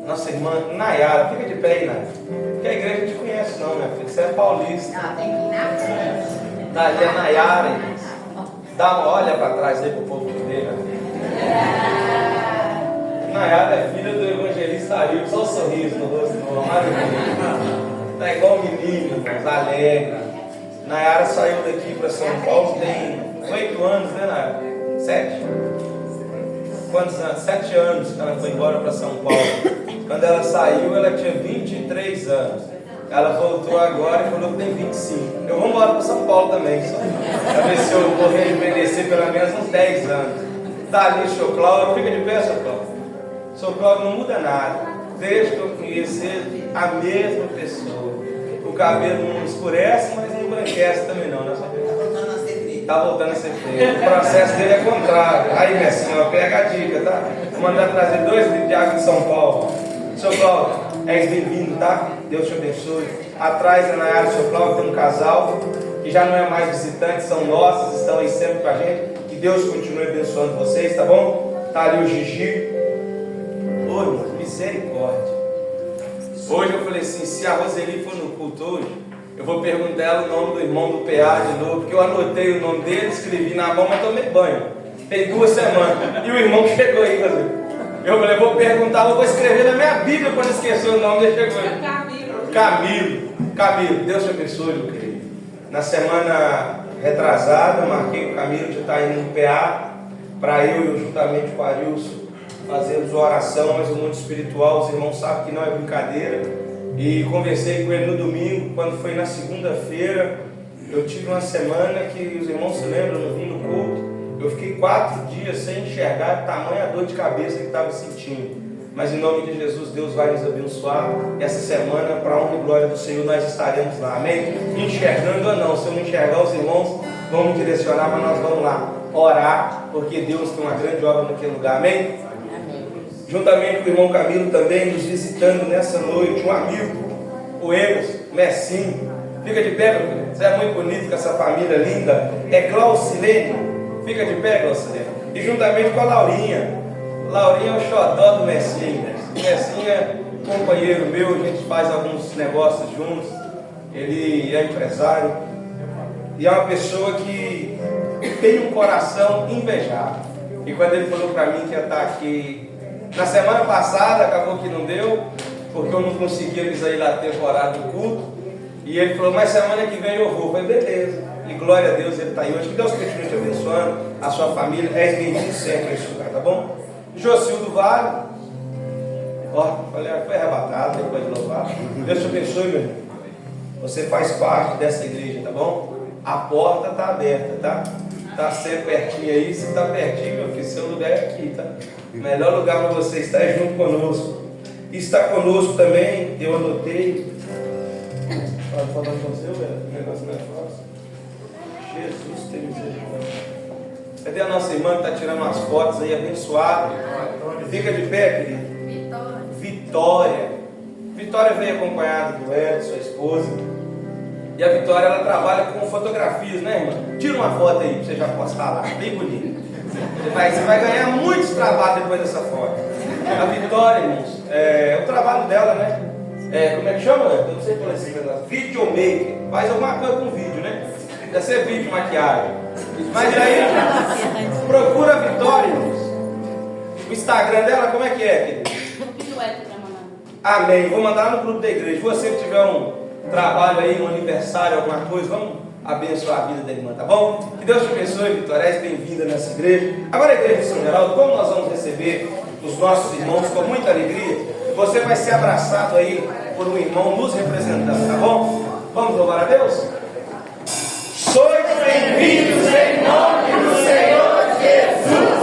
nossa irmã Nayara. Fica de pé aí, Nayara, porque a igreja te conhece não, minha filha, você é paulista. Não, tem que ir na frente. Está ali a Nayara, dá uma olha para trás aí para o povo ver, né? Nayara é filha do evangelista Ariel, só o sorriso no rosto do amado. Está igual o menino, mas alegre. Nayara saiu daqui para São Paulo tem 8 anos, né, Nayara? 7? Quantos anos? 7 anos que ela foi embora para São Paulo. Quando ela saiu, ela tinha 23 anos. Ela voltou agora e falou que tem 25. Eu vou embora para São Paulo também, só para ver se eu vou envelhecer pelo menos uns 10 anos. Está ali, Sr. Cláudio, fica de pé, Sr. Cláudio. Sr. Cláudio não muda nada, desde que eu conhecer a mesma pessoa. O cabelo não escurece, mas não embranquece também não, né? Está voltando a ser feio. O processo dele é contrário. Aí, minha senhora, pega a dica, tá? Vou mandar trazer 2 litros de água de São Paulo. Sr. Cláudio, és bem-vindo, tá? Deus te abençoe. Atrás da Nayara, Sr. Cláudio, tem um casal que já não é mais visitante, são nossos, estão aí sempre com a gente. Que Deus continue abençoando vocês, tá bom? Tá ali o Gigi. Oi, misericórdia. Hoje eu falei assim, se a Roseli for no culto hoje, eu vou perguntar ela o nome do irmão do PA de novo, porque eu anotei o nome dele, escrevi na mão, mas tomei banho. Tem 2 semanas. E o irmão chegou aí, Roseli. Eu falei, vou perguntar, eu vou escrever na minha Bíblia para não esquecer o nome dele. Chegou aí. Camilo, Deus te abençoe, meu querido. Na semana retrasada, eu marquei o Camilo de estar indo no PA, para eu, juntamente com o Arilson, fazemos uma oração, mas o mundo espiritual, os irmãos sabem que não é brincadeira. E conversei com ele no domingo, quando foi na segunda-feira. Eu tive uma semana que os irmãos se lembram, eu não vim no culto. Eu fiquei 4 dias sem enxergar tamanha dor de cabeça que estava sentindo. Mas em nome de Jesus, Deus vai nos abençoar. Essa semana, para a honra e glória do Senhor, nós estaremos lá, amém? Enxergando ou não, se eu não enxergar, os irmãos vão me direcionar, mas nós vamos lá orar, porque Deus tem uma grande obra naquele lugar, amém? Juntamente com o irmão Camilo também nos visitando nessa noite, um amigo, o Emerson, o Messinho. Fica de pé, meu filho. Você é muito bonito com essa família linda. É Glaucilene. Fica de pé, Glaucilene. E juntamente com a Laurinha. Laurinha é o xodó do Messinho. O Messinho é companheiro meu, a gente faz alguns negócios juntos. Ele é empresário. E é uma pessoa que tem um coração invejável. E quando ele falou para mim que ia estar aqui na semana passada, acabou que não deu, porque eu não conseguia ir lá ter temporada do culto. E ele falou, mas semana que vem eu vou. Eu falei, beleza. E glória a Deus, ele está aí hoje. Que Deus continue te abençoando, a sua família. És bem-vindo sempre nesse lugar, tá bom? Jocildo Vale. Ó, falei, foi arrebatado depois de louvar. Deus te abençoe, meu irmão. Você faz parte dessa igreja, tá bom? A porta está aberta, tá? Está sempre pertinho aí. Se está pertinho, meu filho, seu lugar é aqui, tá? O melhor lugar para você estar é junto conosco. E está conosco também, eu anotei. Pode falar com você, velho? O negócio não é fácil. Jesus tem misericórdia. Cadê a nossa irmã que está tirando umas fotos aí, abençoada? Fica de pé, querido. Vitória. Vitória veio acompanhada do Hélio, sua esposa. E a Vitória, ela trabalha com fotografias, né, irmã? Tira uma foto aí para você já postar lá, bem bonito. Você vai ganhar muitos trabalhos depois dessa foto. A Vitória, irmãos, o trabalho dela, né? Como é que chama? Eu não sei qual é esse negócio. Videomaker. Faz alguma coisa com vídeo, né? Deve ser vídeo, maquiagem. Mas aí, procura a Vitória, irmãos. O Instagram dela, como é que é, querido? Amém. Vou mandar no grupo da igreja. Você que tiver um trabalho aí, um aniversário, alguma coisa, vamos abençoar a vida da irmã, tá bom? Que Deus te abençoe, Vitória. És bem-vinda nessa igreja. Agora a igreja de São Geraldo, como nós vamos receber os nossos irmãos com muita alegria, você vai ser abraçado aí por um irmão nos representando, tá bom? Vamos louvar a Deus? Sois bem-vindos em nome do Senhor Jesus.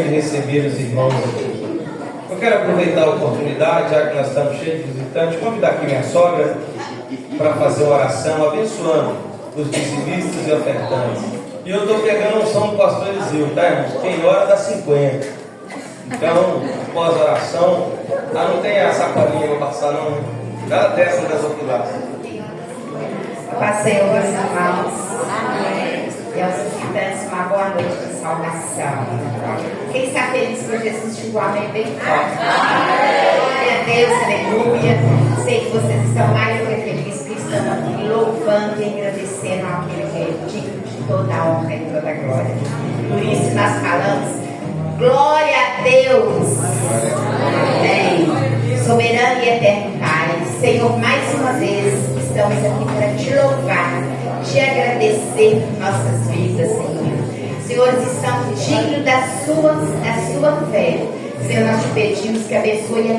Receber os irmãos aqui. Eu quero aproveitar a oportunidade, já que nós estamos cheios de visitantes, convidar aqui minha sogra para fazer uma oração abençoando os dizimistas e ofertantes. E eu estou pegando a unção do pastor Eliseu, tá, irmãos? Quem ora dá 50. Então, pós-oração, não tem a sacolinha para passar, não. Dá dessa dessa ocular. Paz, Senhor, meus irmãos. Amém. E aos visitantes, uma boa noite de salvação. Quem está feliz por Jesus, diga um amém bem forte. Glória a Deus, aleluia. Sei que vocês estão mais do que felizes, que estão aqui louvando e agradecendo aquele que é digno de toda a honra e toda a glória. Por isso nós falamos, glória a Deus. Amém. Soberano e eterno Pai, Senhor, mais uma vez estamos aqui para te louvar, te agradecer por nossas vidas, Senhor. Senhor, estamos dignos da sua fé. Senhor, nós te pedimos que abençoe a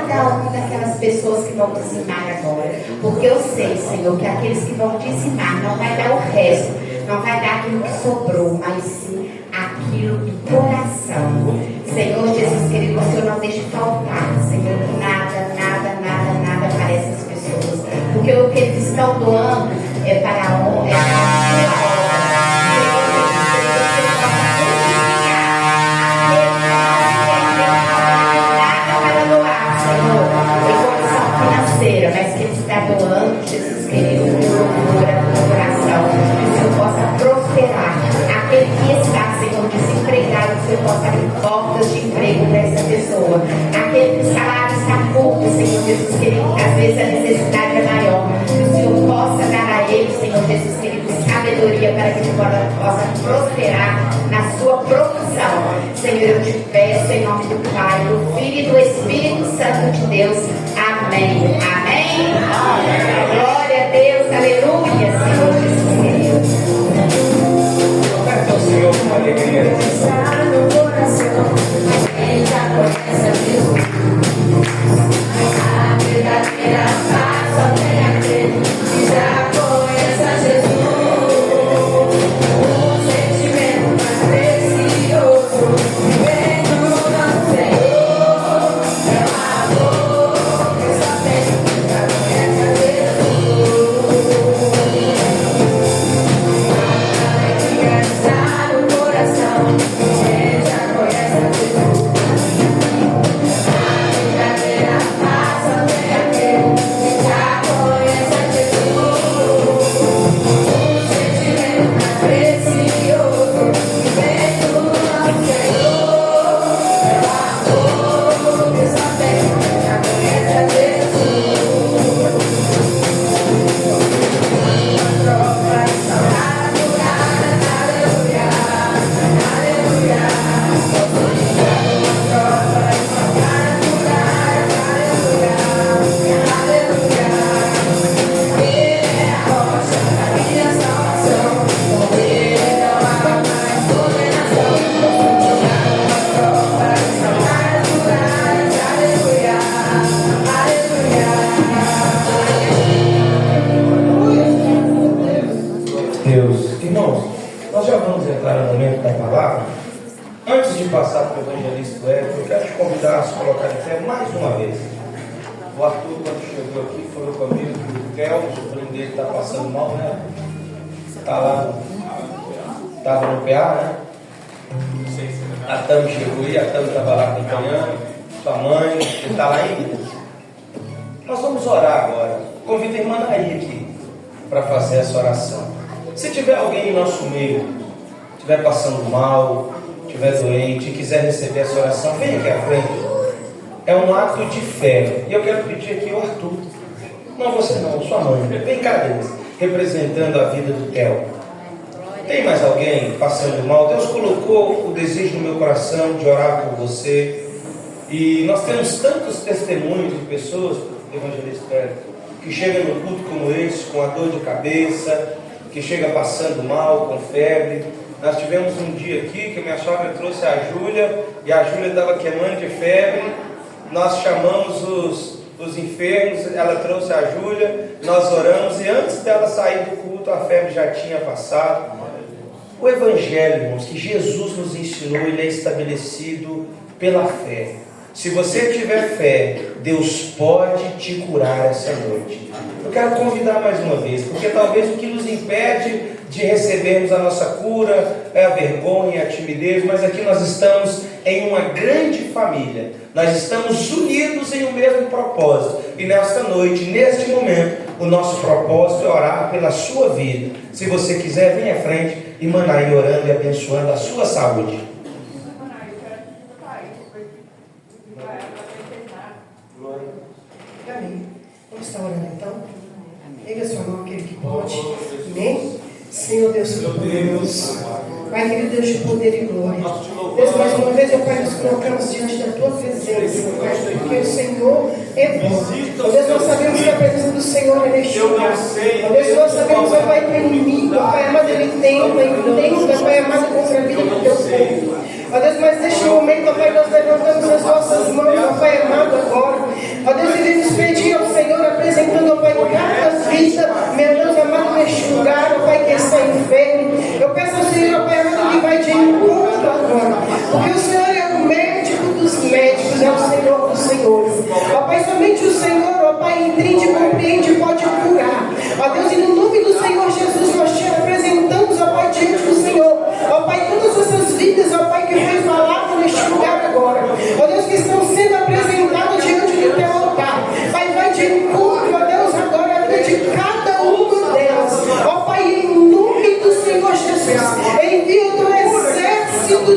cada uma daquelas pessoas que vão dizimar agora. Porque eu sei, Senhor, que aqueles que vão dizimar não vai dar o resto, não vai dar aquilo que sobrou. filho do coração. Senhor Jesus querido, o Senhor não deixe faltar, Senhor, nada aparece às pessoas. Porque o que eles estão doando é para a honra, é para a sua mas que ele está doando, Jesus querido, por louvor a teu coração, que o Senhor possa prosperar. Aquele que está, Senhor, desempregado, que o Senhor possa abrir portas de emprego para essa pessoa. Aquele que o salário está curto, Senhor Jesus querido, que às vezes a necessidade é maior, que o Senhor possa dar a ele, Senhor Jesus querido, sabedoria para que ele possa prosperar na sua profissão. Senhor, eu te peço em nome do Pai, do Filho e do Espírito Santo de Deus. Amém. Amém. Glória a Deus. Aleluia, Senhor Jesus querido. Oferta ao Senhor com alegria. No coração, quem já conhece a Jesus, a verdadeira paz só tem aquele que já conhece a Jesus. O sentimento mais precioso vem do nosso Senhor. É o amor que só tem que já conhece a Jesus. A alegria está no coração, quem já conhece a Jesus. A verdadeira paz só tem aquele que já conhece a Jesus. O sentimento mais precioso vem do nosso Senhor. É o amor que só tem quem já conhece a Jesus. As provas são naturais, aleluia, aleluia. As provas são naturais, aleluia, aleluia. Ele é a rocha da minha salvação, com ele não há mais condenação. As provas são naturais, aleluia, Deus. Irmãos, nós já vamos entrar no momento da palavra. Antes de passar para o evangelista Hélio, eu quero te convidar a se colocar de pé mais uma vez. O Arthur, quando chegou aqui, falou comigo que o Theo, o sobrinho dele, está passando mal, né? Está lá, estava no PA, né? A Tami chegou aí, a Tami estava lá acompanhando, sua mãe, ele está lá ainda. Nós vamos orar agora. Convido a irmã Naí aqui para fazer essa oração. Se tiver alguém em nosso meio, estiver passando mal, estiver doente e quiser receber essa oração, vem aqui à frente. É um ato de fé. E eu quero pedir aqui o Arthur. Não você não, sua mãe. Vem cá, Deus, representando a vida do Theo. Tem mais alguém passando mal? Deus colocou o desejo no meu coração de orar por você. E nós temos tantos testemunhos de pessoas, evangelista Hélio, que chegam no culto como esse, com a dor de cabeça, que chega passando mal, com febre. Nós tivemos um dia aqui que a minha sogra trouxe a Júlia, e a Júlia estava queimando de febre. Nós chamamos os enfermos, ela trouxe a Júlia, nós oramos, e antes dela sair do culto, a febre já tinha passado. O Evangelho, irmãos, que Jesus nos ensinou, ele é estabelecido pela fé. Se você tiver fé, Deus pode te curar essa noite. Eu quero convidar mais uma vez, porque talvez o que nos impede de recebermos a nossa cura é a vergonha, a timidez, mas aqui nós estamos em uma grande família. Nós estamos unidos em um mesmo propósito. E nesta noite, neste momento, o nosso propósito é orar pela sua vida. Se você quiser, vem à frente e manda aí orando e abençoando a sua saúde. Amém. Vamos estar orando então? Pega a sua mão, aquele que pode. Amém? Senhor Deus, Deus. Pai, querido Deus de poder e glória. Deus, mais uma vez, Pai, nos colocamos diante da Tua presença, Pai, porque o Senhor é bom. Deus, nós sabemos que a presença do Senhor é neste lugar. Deus, nós sabemos, Pai, que o inimigo, Pai amado, ele tenta, Pai amado, contra a vida do Teu povo. Ó Deus, mas neste momento, ó Pai, nós levantamos as nossas mãos, ó Pai amado, agora. Ó Deus, ele nos pedir ao Senhor, apresentando, ó Pai, cada vida, meu Deus amado, neste lugar, ó Pai, que está enfermo. Eu peço ao Senhor, ó Pai amado, que vai de encontro agora.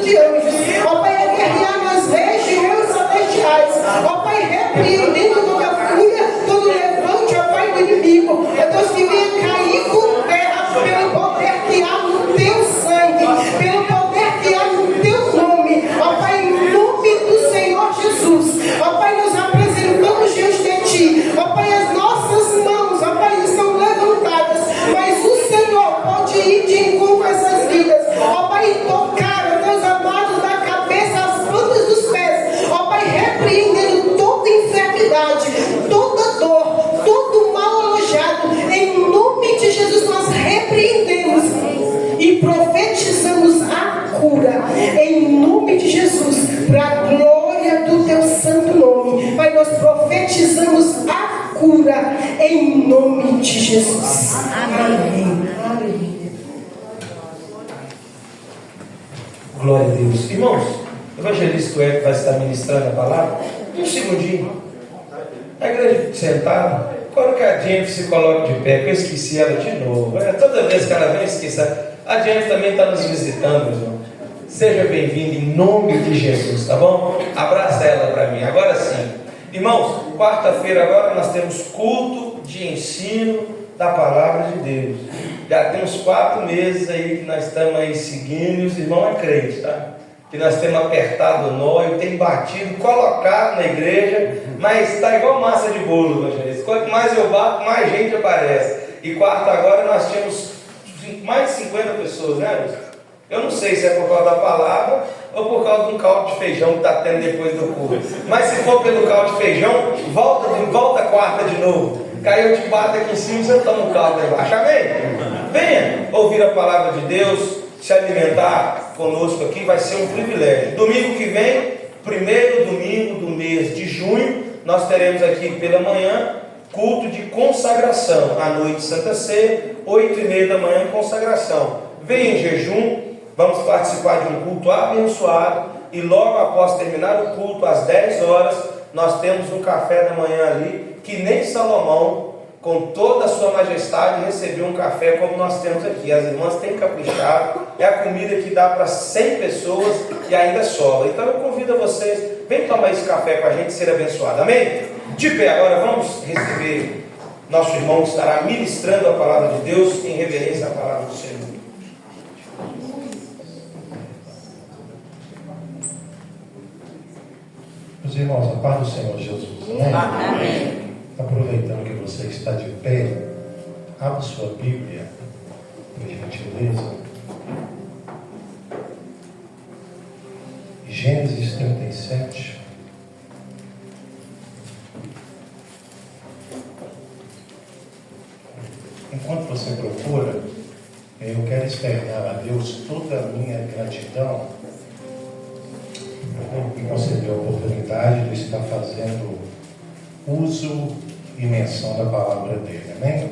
de anjos. Ó Pai, é guerrear nas regiões celestiais. Ó Pai, repreendendo toda fúria, todo levante, ó Pai, do inimigo. É Deus que venha cair por terra pelo poder que há no teu sangue, pelo poder que há no teu nome. Ó Pai, em nome do Senhor Jesus. Ó Pai, nos apresentamos diante de Ti. Ó Pai, as nossas mãos, ó Pai, estão levantadas, mas o Senhor pode ir de encontro a essas vidas. Ó Pai, tocar, ó Deus amado, da cabeça às plantas dos pés. Ó Pai, repreendendo toda enfermidade, toda dor, todo mal alojado. Em nome de Jesus nós repreendemos e profetizamos a cura. Em nome de Jesus, para a glória do Teu santo nome. Pai, nós profetizamos a cura em nome de Jesus. Amém. Aleluia. Glória a Deus. Irmãos, o evangelista Hélio vai estar ministrando a palavra. Um segundinho. A igreja sentada. Quando que a Jennifer se coloca de pé, que eu esqueci ela de novo. Toda vez que ela vem, eu esqueço. A Jennifer também está nos visitando, meus irmãos. Seja bem-vindo em nome de Jesus, tá bom? Abraça ela para mim. Agora sim. Irmãos, quarta-feira agora nós temos culto de ensino da palavra de Deus. Já tem uns 4 meses aí que nós estamos aí seguindo, e os irmãos é crente, tá? Que nós temos apertado o nó, eu tenho batido, colocado na igreja, mas está igual massa de bolo, evangelista. Quanto mais eu bato, mais gente aparece. E quarta agora nós temos mais de 50 pessoas, né, Luiz? Eu não sei se é por causa da palavra ou por causa de um caldo de feijão que está tendo depois do culto. Mas se for pelo caldo de feijão, volta quarta de novo. Que aí eu te bato aqui em cima e você toma um caldo lá embaixo. Amém? Venha ouvir a palavra de Deus, se alimentar conosco aqui, vai ser um privilégio. Domingo que vem, primeiro domingo do mês de junho, nós teremos aqui pela manhã culto de consagração. À noite, Santa Ceia, 8h30 da manhã, consagração. Venha em jejum, vamos participar de um culto abençoado. E logo após terminar o culto, às 10 horas, nós temos um café da manhã ali, que nem Salomão, com toda a sua majestade, recebeu um café como nós temos aqui. As irmãs têm caprichado, é a comida que dá para 100 pessoas e ainda sobra. Então eu convido vocês, vem tomar esse café com a gente e ser abençoado, amém? De pé, agora vamos receber nosso irmão que estará ministrando a palavra de Deus em reverência à palavra do Senhor. Meus irmãos, a paz do Senhor Jesus, amém? Amém. Aproveitando que você está de pé, abra sua Bíblia, por gentileza. Gênesis 37. Enquanto você procura, eu quero externar a Deus toda a minha gratidão por me conceder a oportunidade de estar fazendo uso e menção da palavra dele, amém?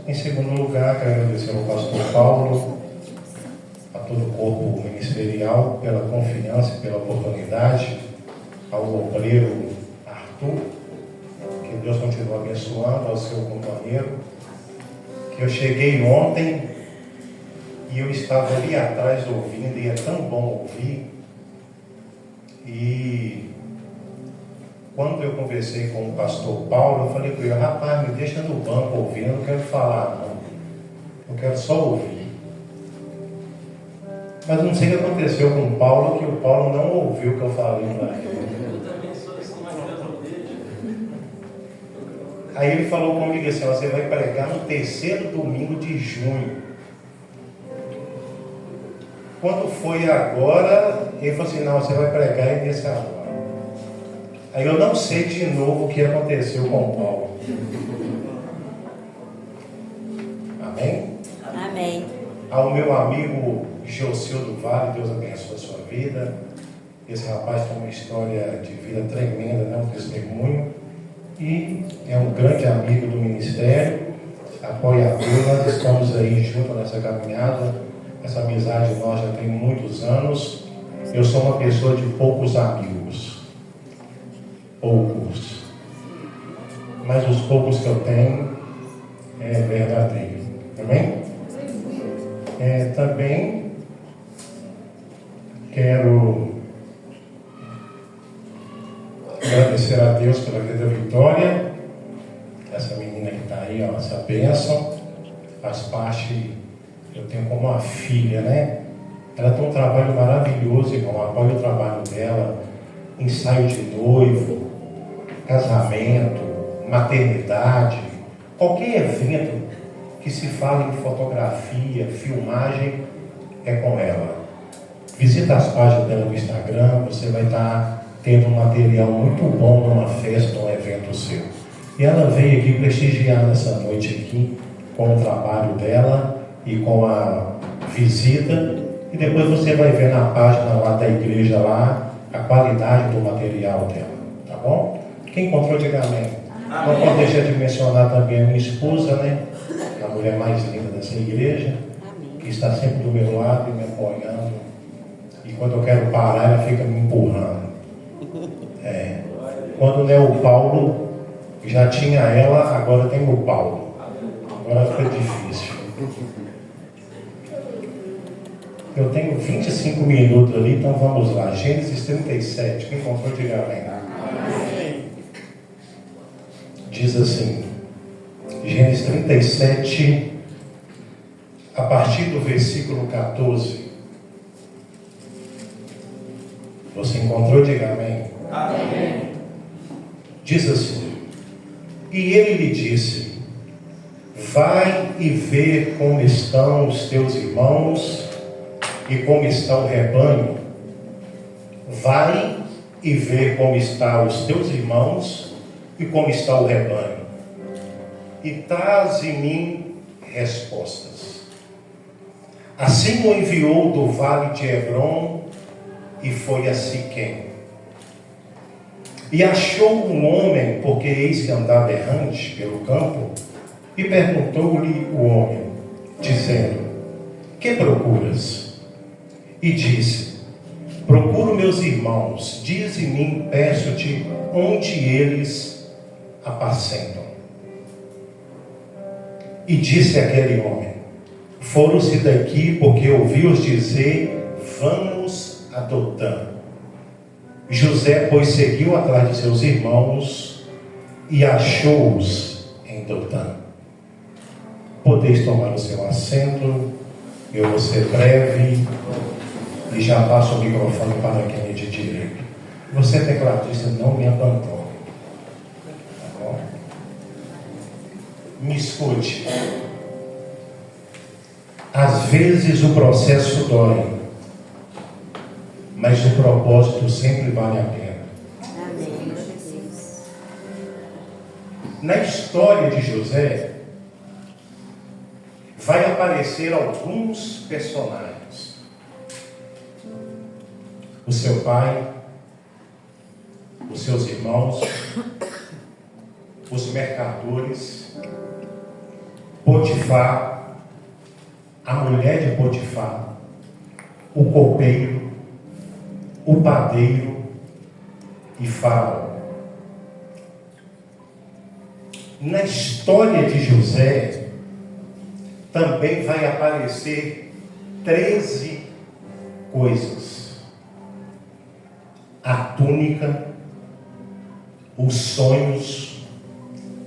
Em segundo lugar, quero agradecer ao pastor Paulo, a todo o corpo ministerial, pela confiança e pela oportunidade, ao obreiro Arthur, que Deus continue abençoando, ao seu companheiro, que eu cheguei ontem e eu estava ali atrás ouvindo, e é tão bom ouvir. E quando eu conversei com o pastor Paulo, eu falei com ele: rapaz, me deixa no banco ouvindo, eu não quero falar não, eu quero só ouvir. Mas não sei o que aconteceu com o Paulo, que o Paulo não ouviu o que eu falei para ele. Aí ele falou comigo assim: você vai pregar no 3º domingo de junho. Quando foi agora, ele falou assim: não, você vai pregar aí nesse agora. Aí eu não sei de novo o que aconteceu com o Paulo. Amém? Amém. Ao meu amigo Jocildo Vale, Deus abençoe a sua vida. Esse rapaz tem uma história de vida tremenda, né? Um testemunho. E é um grande amigo do ministério, apoiador. Nós estamos aí juntos nessa caminhada. Essa amizade nossa já tem muitos anos. Eu sou uma pessoa de poucos amigos. Poucos. Mas os poucos que eu tenho é verdadeiro. Amém? Também Quero agradecer a Deus pela vida da Vitória, essa menina que está aí, ó, essa bênção, faz parte, eu tenho como uma filha, né? Ela tem um trabalho maravilhoso, irmão, apoio o trabalho dela, ensaio de noivo, casamento, maternidade, qualquer evento que se fale em fotografia, filmagem, é com ela. Visita as páginas dela no Instagram, você vai estar tendo um material muito bom numa festa, num evento seu. E ela veio aqui prestigiar nessa noite aqui, com o trabalho dela e com a visita, e depois você vai ver na página lá da igreja lá, a qualidade do material dela, tá bom? Quem encontrou, diga amém. Não pode deixar de mencionar também a minha esposa, né? A mulher mais linda dessa igreja, que está sempre do meu lado e me apoiando. E quando eu quero parar, ela fica me empurrando. Quando não é o Paulo, já tinha ela, agora tem o Paulo. Agora fica difícil. Eu tenho 25 minutos ali, então vamos lá. Gênesis 37, quem encontrou, diga amém. Diz assim, Gênesis 37, a partir do versículo 14. Você encontrou, diga amém. Amém. Diz assim, e ele lhe disse, vai e vê como estão os teus irmãos e como está o rebanho. Vai e vê como estão os teus irmãos e como está o rebanho. E traz em mim respostas. Assim o enviou do vale de Hebrom e foi a Siquém. E achou um homem, porque eis que andava errante pelo campo, e perguntou-lhe o homem, dizendo, que procuras? E disse, procuro meus irmãos, dize mim, peço-te, onde eles apacentam. E disse aquele homem, foram-se daqui, porque ouvi-os dizer, vamos a Dotã. José, pois, seguiu atrás de seus irmãos e achou-os em Dotã. Podeis tomar o seu assento, eu vou ser breve e já passo o microfone para quem é de direito. Você, tecladista, não me abandone. Tá bom? Me escute. Às vezes o processo dói, mas o propósito sempre vale a pena. Amém, Jesus. Na história de José, vai aparecer alguns personagens. O seu pai, os seus irmãos, os mercadores, Potifar, a mulher de Potifar, o copeiro, o padeiro e Faraó. Na história de José, também vai aparecer 13 coisas. A túnica, os sonhos,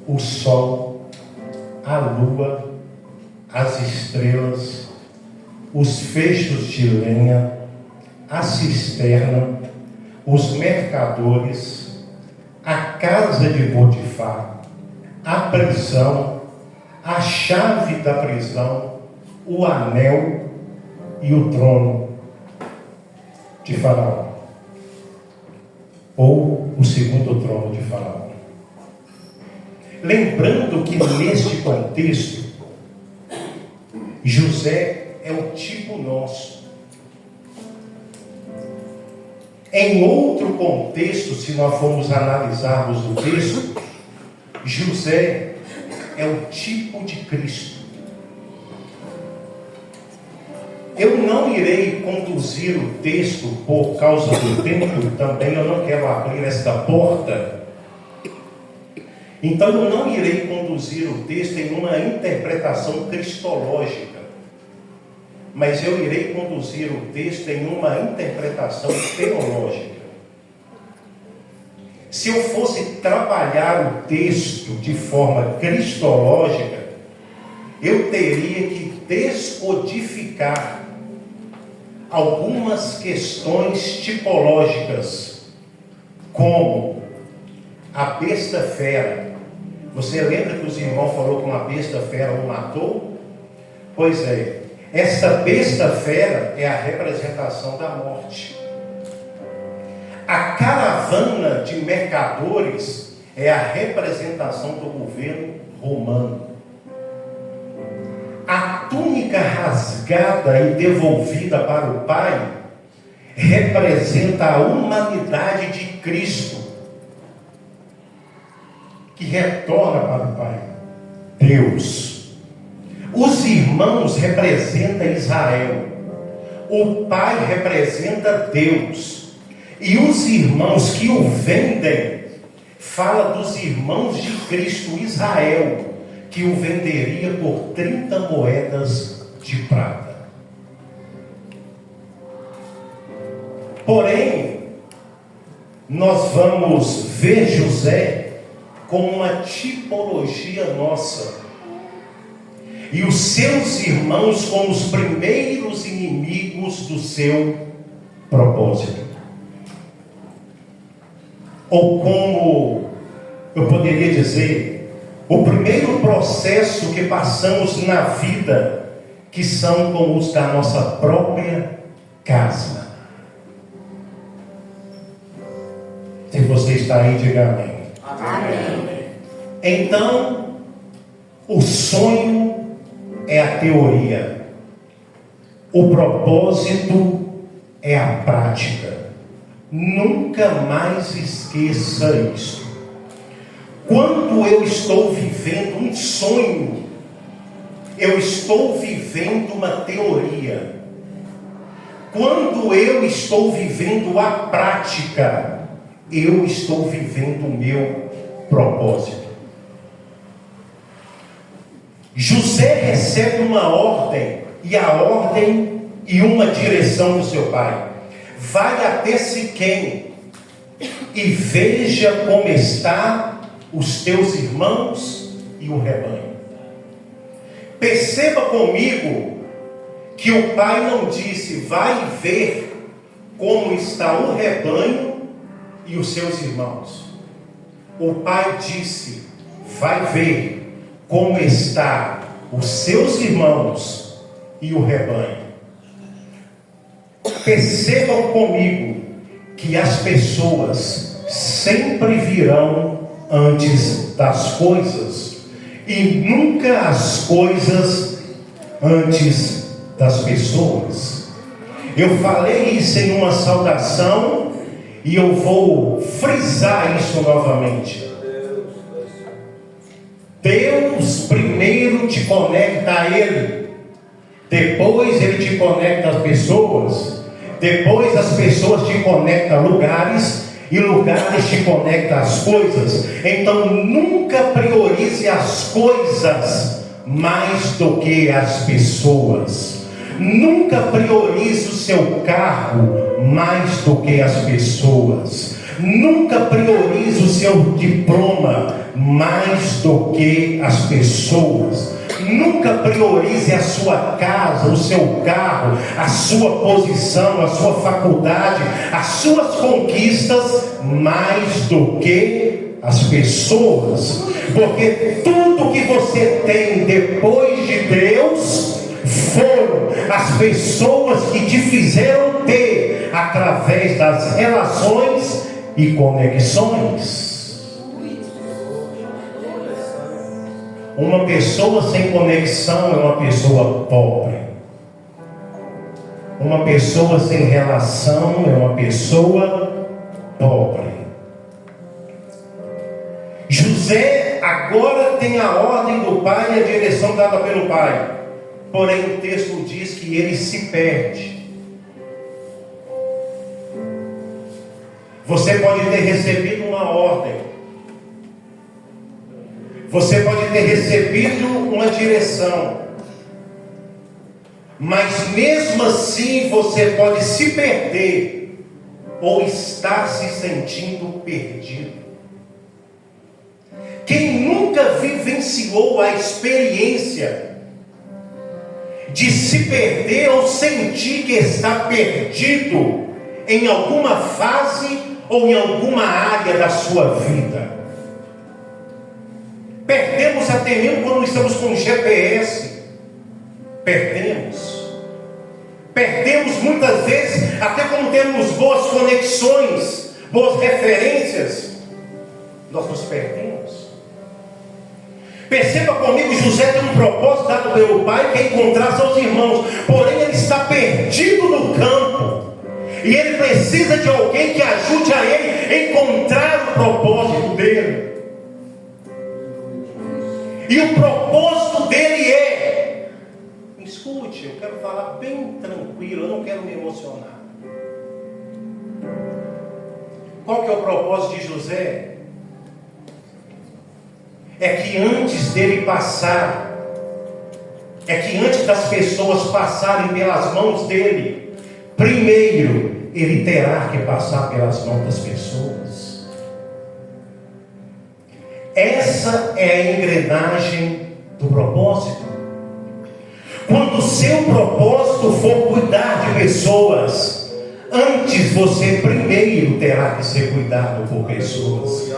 o sol, a lua, as estrelas, os feixes de lenha, a cisterna, os mercadores, a casa de Potifar, a prisão, a chave da prisão, o anel e o trono de Faraó, ou o segundo trono de Faraó. Lembrando que neste contexto, José é o tipo nosso. Em outro contexto, se nós formos analisarmos o texto, José é o tipo de Cristo. Eu não irei conduzir o texto por causa do tempo, também eu não quero abrir esta porta. Então eu não irei conduzir o texto em uma interpretação cristológica. mas eu irei conduzir o texto em uma interpretação teológica. Se eu fosse trabalhar o texto de forma cristológica, eu teria que descodificar algumas questões tipológicas, como a besta fera. Você lembra que os irmãos falaram que uma besta fera o matou? Pois é, essa besta fera é a representação da morte. A caravana de mercadores é a representação do governo romano. A túnica rasgada e devolvida para o Pai representa a humanidade de Cristo, que retorna para o Pai, Deus. Os irmãos representam Israel, o Pai representa Deus. E os irmãos que o vendem, fala dos irmãos de Cristo, Israel, que o venderia por 30 moedas de prata. Porém, nós vamos ver José como uma tipologia nossa, e os seus irmãos como os primeiros inimigos do seu propósito. Ou como eu poderia dizer, o primeiro processo que passamos na vida, que são como os da nossa própria casa. Se você está aí, diga amém. Amém. Então, o sonho é a teoria, o propósito é a prática. Nunca mais esqueça isso. Quando eu estou vivendo um sonho, eu estou vivendo uma teoria. Quando eu estou vivendo a prática, eu estou vivendo o meu propósito. José recebe uma ordem, e a ordem e uma direção do seu pai. Vai até Siquém e veja como está os teus irmãos e o rebanho. Perceba comigo que o pai não disse, vai ver como está o rebanho e os seus irmãos. O pai disse, vai ver como está os seus irmãos e o rebanho. Percebam comigo que as pessoas sempre virão antes das coisas e nunca as coisas antes das pessoas. Eu falei isso em uma saudação e eu vou frisar isso novamente. Deus primeiro te conecta a Ele, depois Ele te conecta às pessoas, depois as pessoas te conectam a lugares, e lugares te conectam às coisas. Então nunca priorize as coisas mais do que as pessoas. Nunca priorize o seu carro mais do que as pessoas. Nunca priorize o seu diploma mais do que as pessoas. Nunca priorize a sua casa, o seu carro, a sua posição, a sua faculdade, as suas conquistas mais do que as pessoas. Porque tudo que você tem depois de Deus foram as pessoas que te fizeram ter através das relações e conexões. Uma pessoa sem conexão é uma pessoa pobre. Uma pessoa sem relação é uma pessoa pobre. José agora tem a ordem do pai e a direção dada pelo pai. Porém o texto diz que ele se perde. Você pode ter recebido uma ordem. Você pode ter recebido uma direção, Mas mesmo assim você pode se perder ou estar se sentindo perdido. Quem nunca vivenciou a experiência de se perder ou sentir que está perdido em alguma fase ou em alguma área da sua vida? Perdemos até mesmo quando estamos com GPS. Perdemos muitas vezes, até quando temos boas conexões, boas referências, nós nos perdemos. Perceba comigo, José tem um propósito dado pelo pai, que é encontrar seus irmãos, porém ele está perdido no campo, e ele precisa de alguém que ajude a ele a encontrar o propósito dele. E o propósito dele é, escute, eu quero falar bem tranquilo, eu não quero me emocionar. Qual que é o propósito de José? É que antes dele passar, é que antes das pessoas passarem pelas mãos dele, primeiro ele terá que passar pelas mãos das pessoas. Essa é a engrenagem do propósito. Quando o seu propósito for cuidar de pessoas, antes você primeiro terá que ser cuidado por pessoas.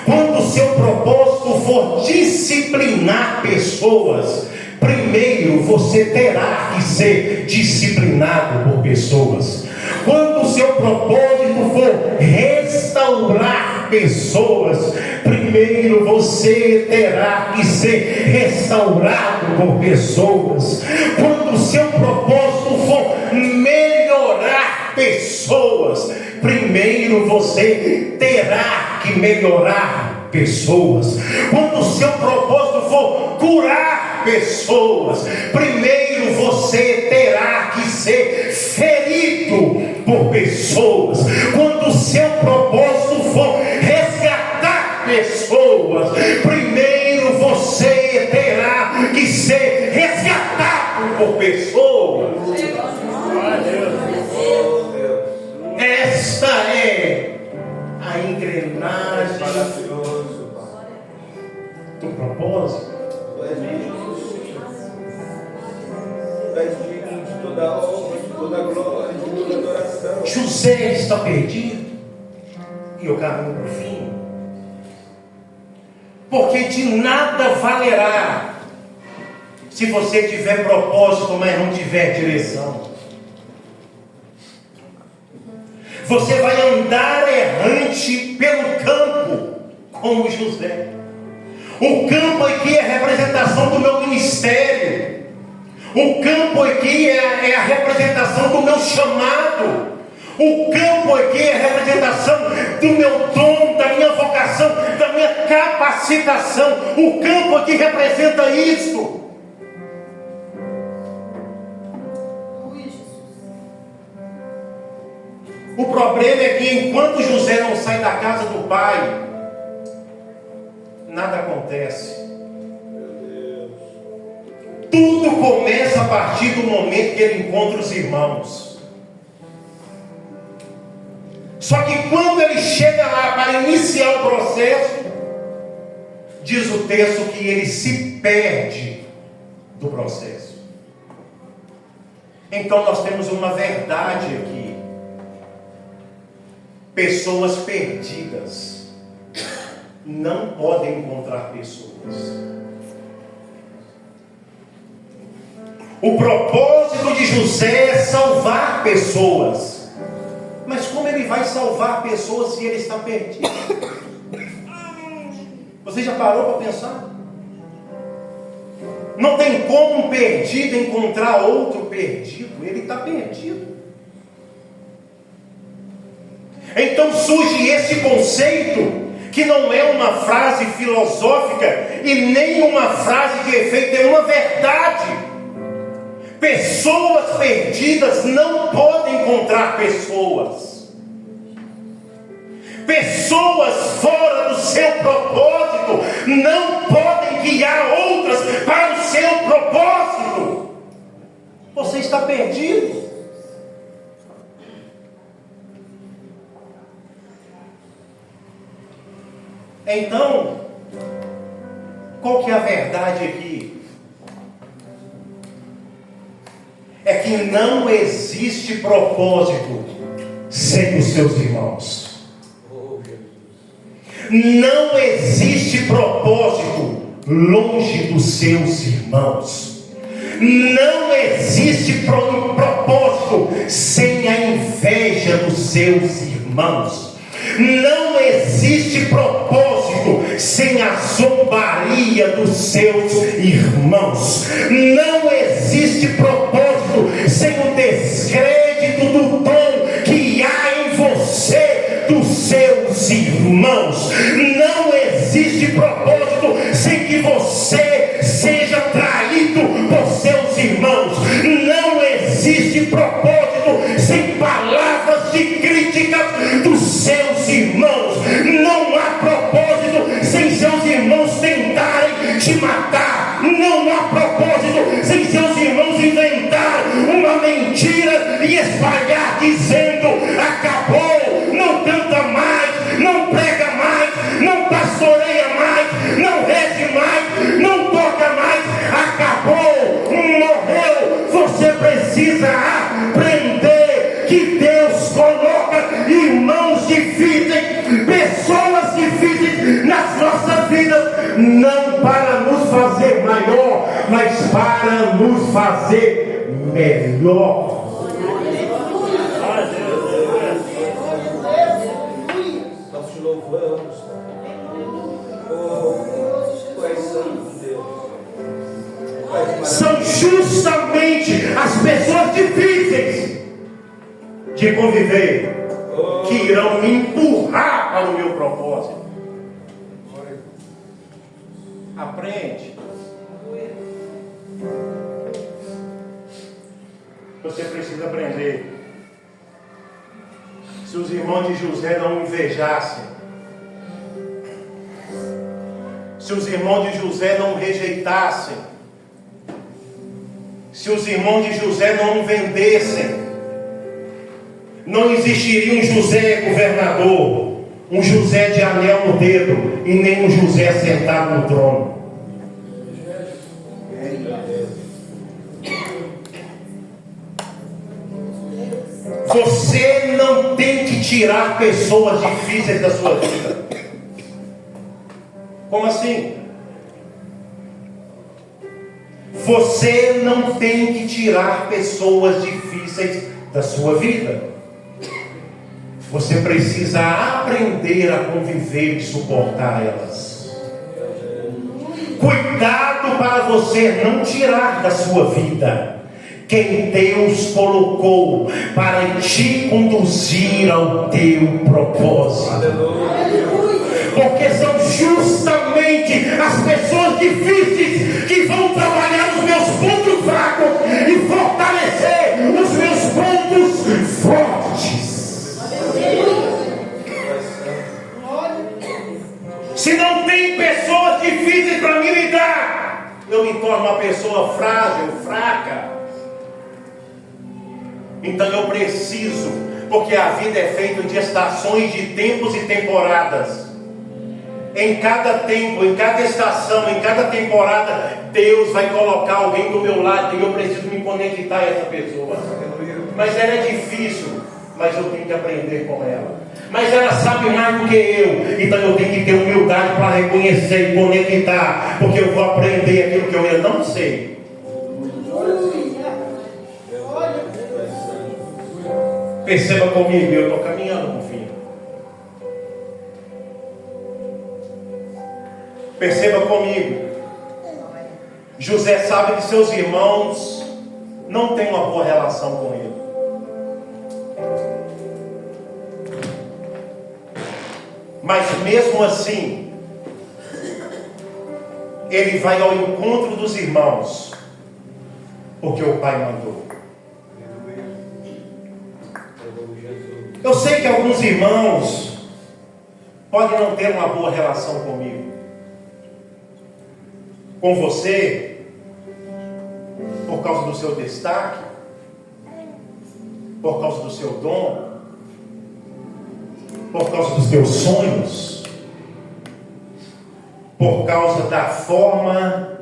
Quando o seu propósito for disciplinar pessoas, primeiro você terá que ser disciplinado por pessoas. Quando o seu propósito for restaurar pessoas, primeiro você terá que ser restaurado por pessoas. Quando o seu propósito for melhorar pessoas, primeiro você terá que melhorar pessoas. Quando o seu propósito for curar pessoas, primeiro você terá que ser ferido por pessoas. Quando o seu propósito for resgatar pessoas, primeiro você terá que ser resgatado por pessoas. Esta é a engrenagem do propósito. José está perdido e o caminho para o fim, porque de nada valerá se você tiver propósito, mas não tiver direção. Você vai andar errante pelo campo, como José. O campo aqui é a representação do meu ministério. O campo aqui é a representação do meu chamado. O campo aqui é a representação do meu dom, da minha vocação, da minha capacitação. O campo aqui representa isso. O problema é que enquanto José não sai da casa do pai, nada acontece. Tudo começa a partir do momento que ele encontra os irmãos. Só que quando ele chega lá para iniciar o processo, diz o texto que ele se perde do processo. Então nós temos uma verdade aqui. Pessoas perdidas não podem encontrar pessoas. O propósito de José é salvar pessoas. Mas como ele vai salvar pessoas se ele está perdido? Você já parou para pensar? Não tem como um perdido encontrar outro perdido. Ele está perdido. Então surge esse conceito, que não é uma frase filosófica e nem uma frase de efeito, é uma verdade. Pessoas perdidas não podem encontrar pessoas. Pessoas fora do seu propósito não podem guiar outras para o seu propósito. Você está perdido. Então, qual que é a verdade aqui? É que não existe propósito sem os seus irmãos. Não existe propósito longe dos seus irmãos. Não existe propósito sem a inveja dos seus irmãos. Não existe propósito sem a zombaria dos seus irmãos. Não existe propósito sem o descrédito do dom que há em você dos seus irmãos. Não existe propósito sem que você seja traído por seus irmãos. Não existe propósito sem palavras de críticas dos seus irmãos. Não há propósito sem seus irmãos tentarem te matar. Não há propósito sem seus irmãos inventarem uma mentira e espalhar dizendo: acabou, não canta mais, não prega mais, não pastoreia mais, não reze mais, não toca mais, acabou, morreu. Você precisa aprender que Deus coloca irmãos difíceis, pessoas difíceis nas nossas vidas, não para nos fazer maior, mas para nos fazer melhor. Nós te louvamos. Oh, tu és santo, Deus. São justamente as pessoas difíceis de conviver que irão me empurrar para o meu propósito. Aprende. Você precisa aprender. Se os irmãos de José não invejassem, se os irmãos de José não rejeitassem, se os irmãos de José não vendessem, não existiria um José governador, um José de anel no dedo e nem um José sentado no trono. Você não tem que tirar pessoas difíceis da sua vida. Como assim? Você não tem que tirar pessoas difíceis da sua vida. Você precisa aprender a conviver e suportar elas. Cuidado para você não tirar da sua vida quem Deus colocou para te conduzir ao teu propósito. Porque são justamente as pessoas difíceis que vão trabalhar os meus pontos fracos e fortalecer os meus pontos fortes. Se não tem pessoas difíceis para me lidar, eu me torno uma pessoa frágil, fraca. Então eu preciso, porque a vida é feita de estações, de tempos e temporadas. Em cada tempo, em cada estação, em cada temporada, Deus vai colocar alguém do meu lado e eu preciso me conectar a essa pessoa. Mas ela é difícil, mas eu tenho que aprender com ela. Mas ela sabe mais do que eu, então eu tenho que ter humildade para reconhecer e conectar, porque eu vou aprender aquilo que eu ainda não sei. Perceba comigo, eu estou caminhando para o fim. Perceba comigo. José sabe que seus irmãos não têm uma boa relação com ele. Mas mesmo assim, ele vai ao encontro dos irmãos, porque o pai mandou. Eu sei que alguns irmãos podem não ter uma boa relação comigo, com você, por causa do seu destaque, por causa do seu dom, por causa dos teus sonhos, por causa da forma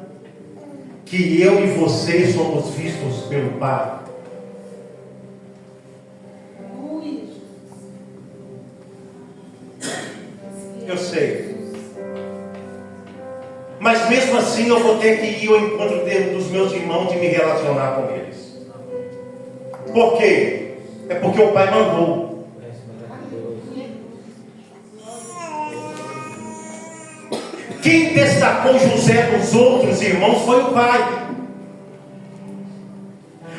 que eu e você somos vistos pelo Pai. Eu sei. Mas mesmo assim eu vou ter que ir ao encontro dos meus irmãos e me relacionar com eles. Por quê? É porque o Pai mandou. Quem destacou José dos outros irmãos foi o pai.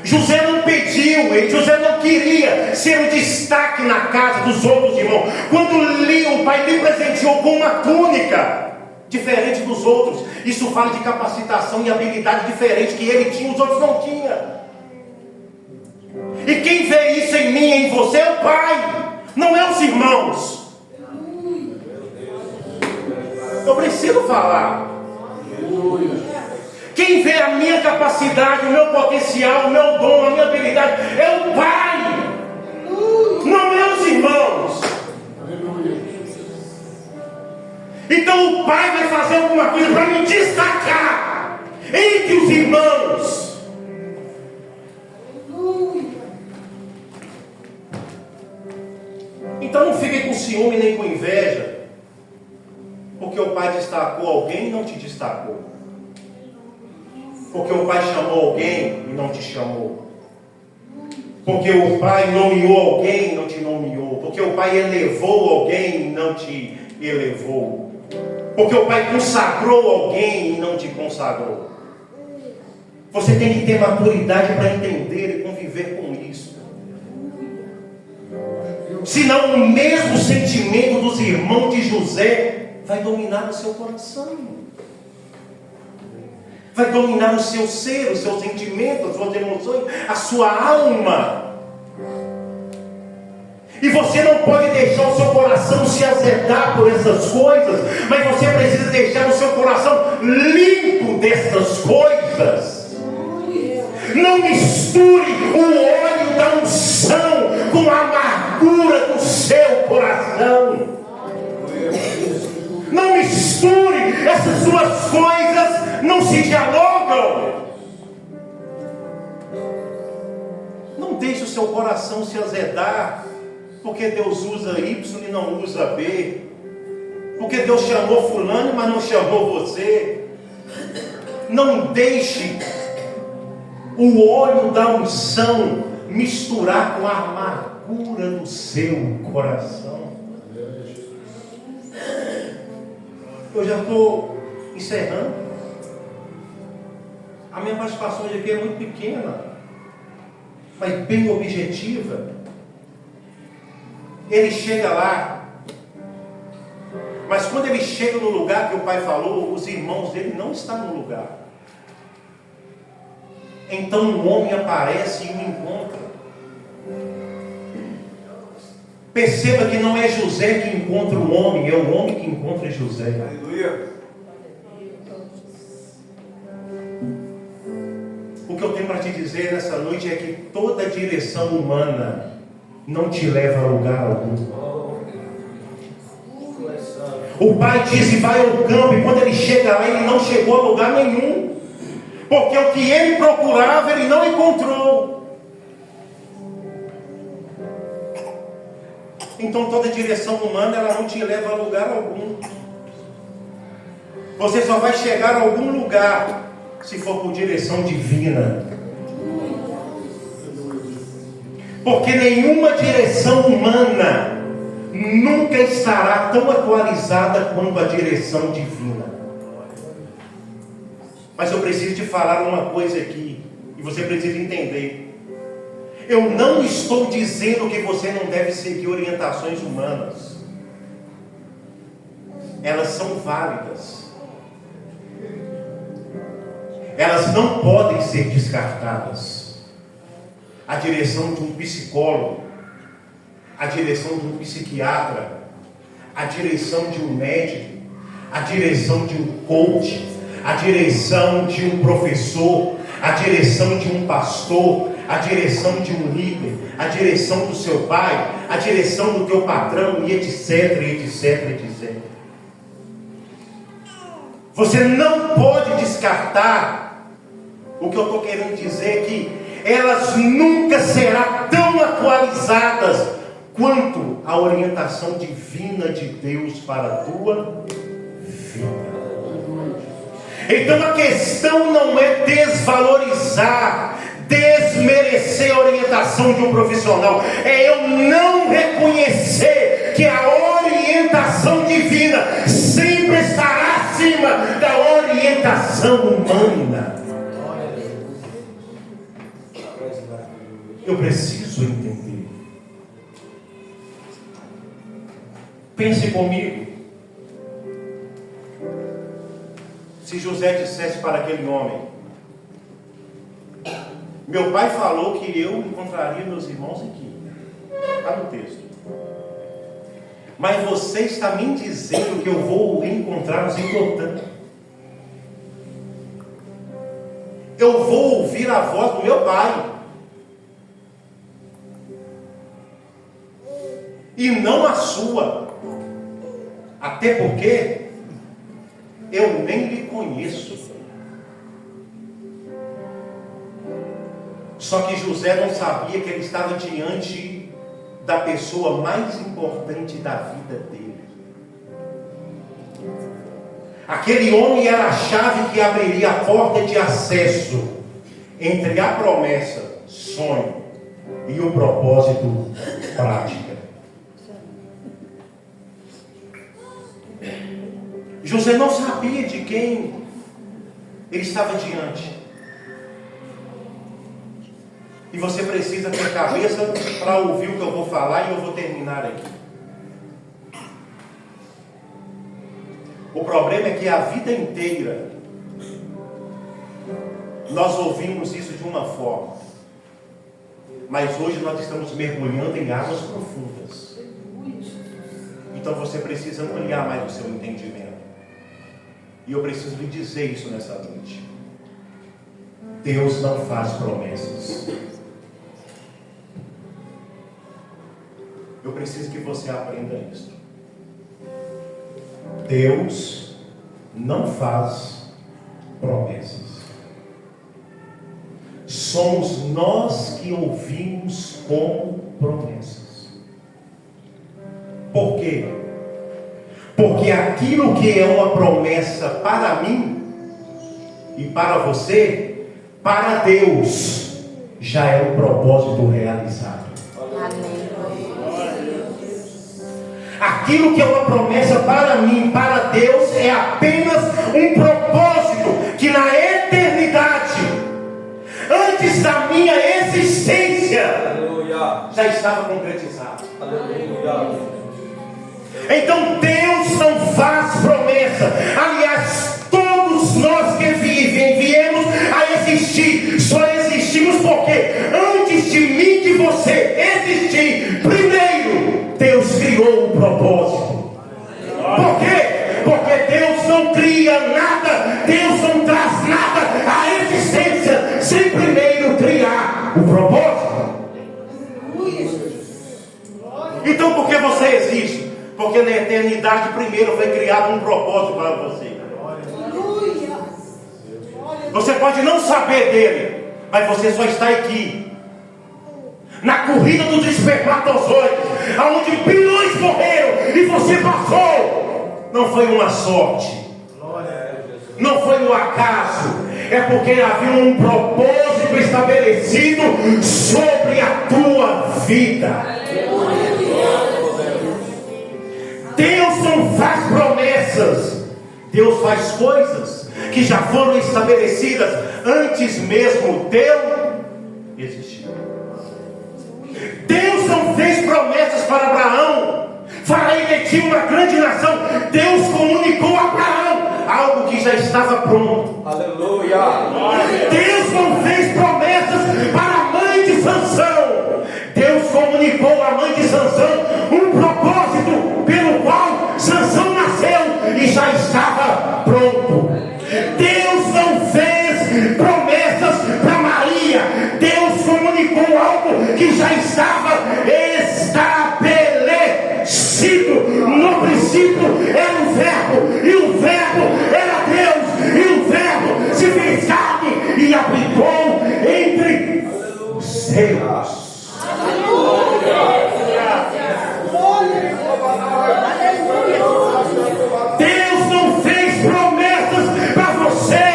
José não pediu, José não queria ser o destaque na casa dos outros irmãos. Quando o pai lhe presenteou com uma túnica diferente dos outros, isso fala de capacitação e habilidade diferente que ele tinha, os outros não tinham. E quem vê isso em mim e em você é o pai, não é os irmãos. Eu preciso falar. Quem vê a minha capacidade, o meu potencial, o meu dom, a minha habilidade é o Pai, não é os irmãos. Então o Pai vai fazer alguma coisa para me destacar entre os irmãos. Então não fique com ciúme nem com inveja, porque o Pai destacou alguém e não te destacou. Porque o Pai chamou alguém e não te chamou. Porque o Pai nomeou alguém e não te nomeou. Porque o Pai elevou alguém e não te elevou. Porque o Pai consagrou alguém e não te consagrou. Você tem que ter maturidade para entender e conviver com isso. Senão o mesmo sentimento dos irmãos de José vai dominar o seu coração, vai dominar o seu ser, os seus sentimentos, as suas emoções, a sua alma. E você não pode deixar o seu coração se azedar por essas coisas, mas você precisa deixar o seu coração limpo dessas coisas. Não misture o óleo da unção com a amargura do seu coração. Não misture essas duas coisas, não se dialogam. Não deixe o seu coração se azedar, porque Deus usa Y e não usa B, porque Deus chamou fulano, mas não chamou você. Não deixe o óleo da unção misturar com a amargura do seu coração. Eu já estou encerrando. A minha participação hoje aqui é muito pequena, mas bem objetiva. Ele chega lá, mas quando ele chega no lugar que o pai falou, os irmãos dele não estão no lugar. Então um homem aparece e o encontra. Perceba que não é José que encontra o homem, é o homem que encontra José. Aleluia. O que eu tenho para te dizer nessa noite é que toda direção humana não te leva a lugar algum. O pai disse: vai ao campo, e quando ele chega lá, ele não chegou a lugar nenhum, porque o que ele procurava, ele não encontrou. Então toda direção humana, ela não te leva a lugar algum. Você só vai chegar a algum lugar se for por direção divina. Porque nenhuma direção humana nunca estará tão atualizada quanto a direção divina. Mas eu preciso te falar uma coisa aqui, e você precisa entender. Eu não estou dizendo que você não deve seguir orientações humanas. Elas são válidas. Elas não podem ser descartadas. A direção de um psicólogo, a direção de um psiquiatra, a direção de um médico, a direção de um coach, a direção de um professor, a direção de um pastor, a direção de um líder, a direção do seu pai, a direção do teu patrão, e etc, etc, etc. Você não pode descartar. O que eu estou querendo dizer é que elas nunca serão tão atualizadas quanto a orientação divina de Deus para a tua vida. Então a questão não é desvalorizar, desmerecer a orientação de um profissional, é eu não reconhecer que a orientação divina sempre estará acima da orientação humana. Eu preciso entender. Pense comigo. Se José dissesse para aquele homem: meu pai falou que eu encontraria meus irmãos aqui. Está no texto. Mas você está me dizendo que eu vou encontrá-los em Dotã. Eu vou ouvir a voz do meu pai. E não a sua. Até porque eu nem lhe conheço. Só que José não sabia que ele estava diante da pessoa mais importante da vida dele. Aquele homem era a chave que abriria a porta de acesso entre a promessa, sonho, e o propósito, prática. José não sabia de quem ele estava diante. E você precisa ter cabeça para ouvir o que eu vou falar, e eu vou terminar aqui. O problema é que a vida inteira nós ouvimos isso de uma forma, mas hoje nós estamos mergulhando em águas profundas. Então você precisa ampliar mais o seu entendimento. E eu preciso lhe dizer isso nessa noite. Deus não faz promessas. Eu preciso que você aprenda isso. Deus não faz promessas. Somos nós que ouvimos como promessas. Por quê? Porque aquilo que é uma promessa para mim e para você, para Deus, já é um propósito realizado. Aquilo que é uma promessa para mim, para Deus, é apenas um propósito que na eternidade, antes da minha existência, já estava concretizado. Então Deus não faz promessa. Aliás, todos nós que viemos a existir, só existimos porque antes de mim e de você existir, primeiro Deus criou um propósito. Por quê? Porque Deus não cria nada, Deus não traz nada à existência sem primeiro criar o propósito. Então por que você existe? Porque na eternidade primeiro foi criado um propósito para você. Você pode não saber dele, mas você só está aqui na corrida dos espermatozoides, onde bilhões morreram e você passou. Não foi uma sorte, não foi um acaso, é porque havia um propósito estabelecido sobre a tua vida. Deus não faz promessas, Deus faz coisas que já foram estabelecidas antes mesmo de eu existir. Deus não fez promessas para Abraão, farei de ti uma grande nação. Deus comunicou a Abraão algo que já estava pronto. Aleluia. Deus não fez promessas para a mãe de Sansão. Deus comunicou à mãe de Sansão um propósito pelo qual Sansão nasceu e já estava pronto. Deus não fez promessas para Maria. Deus comunicou que já estava estabelecido. No princípio era o Verbo, e o Verbo era Deus, e o Verbo se fez carne e habitou entre os seus. Deus não fez promessas para você.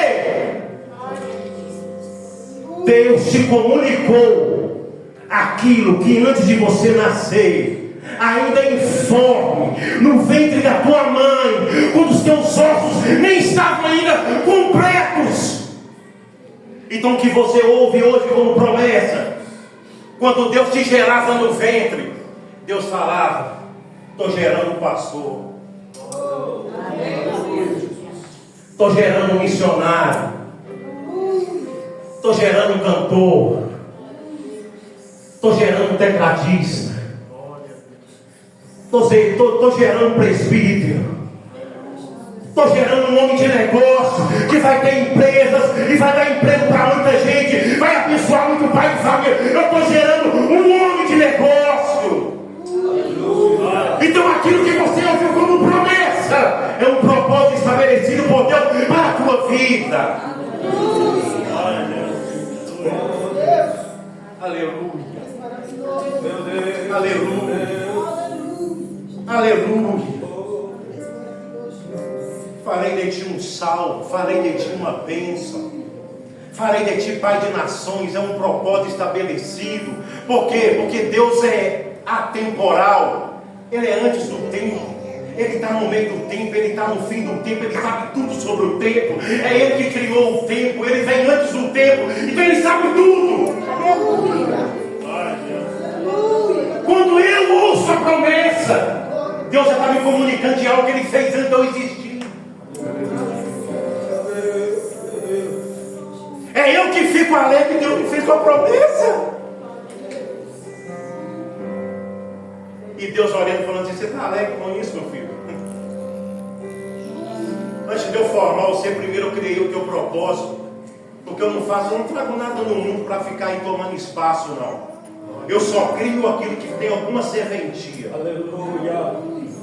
Deus te comunicou aquilo que antes de você nascer, ainda informe, no ventre da tua mãe, quando os teus ossos nem estavam ainda completos. Então o que você ouve hoje como promessa, quando Deus te gerava no ventre, Deus falava: estou gerando um pastor, estou gerando um missionário, estou gerando um cantor, estou gerando um tecladista, estou gerando um presbítero, estou gerando um homem de negócio que vai ter empresas e vai dar emprego para muita gente, vai abençoar muito pai de família. Eu estou gerando um homem de negócio. Então aquilo que você ouviu como promessa é um propósito estabelecido por Deus para a tua vida. Aleluia. Aleluia. Aleluia. Farei de ti um salvo, farei de ti uma bênção, farei de ti pai de nações. É um propósito estabelecido. Por quê? Porque Deus é atemporal. Ele é antes do tempo, Ele está no meio do tempo, Ele está no fim do tempo, Ele sabe tudo sobre o tempo. É Ele que criou o tempo, Ele vem antes do tempo, então Ele sabe tudo. Quando eu ouço a promessa, Deus já está me comunicando de algo que Ele fez antes de eu existir. É eu que fico alegre, Deus me fez uma promessa. E Deus olhando e falando assim: você está alegre com isso, meu filho? Antes de eu formar você, primeiro eu criei o teu propósito. Porque eu não trago nada no mundo para ficar aí tomando espaço, não. Eu só crio aquilo que tem alguma serventia. Aleluia.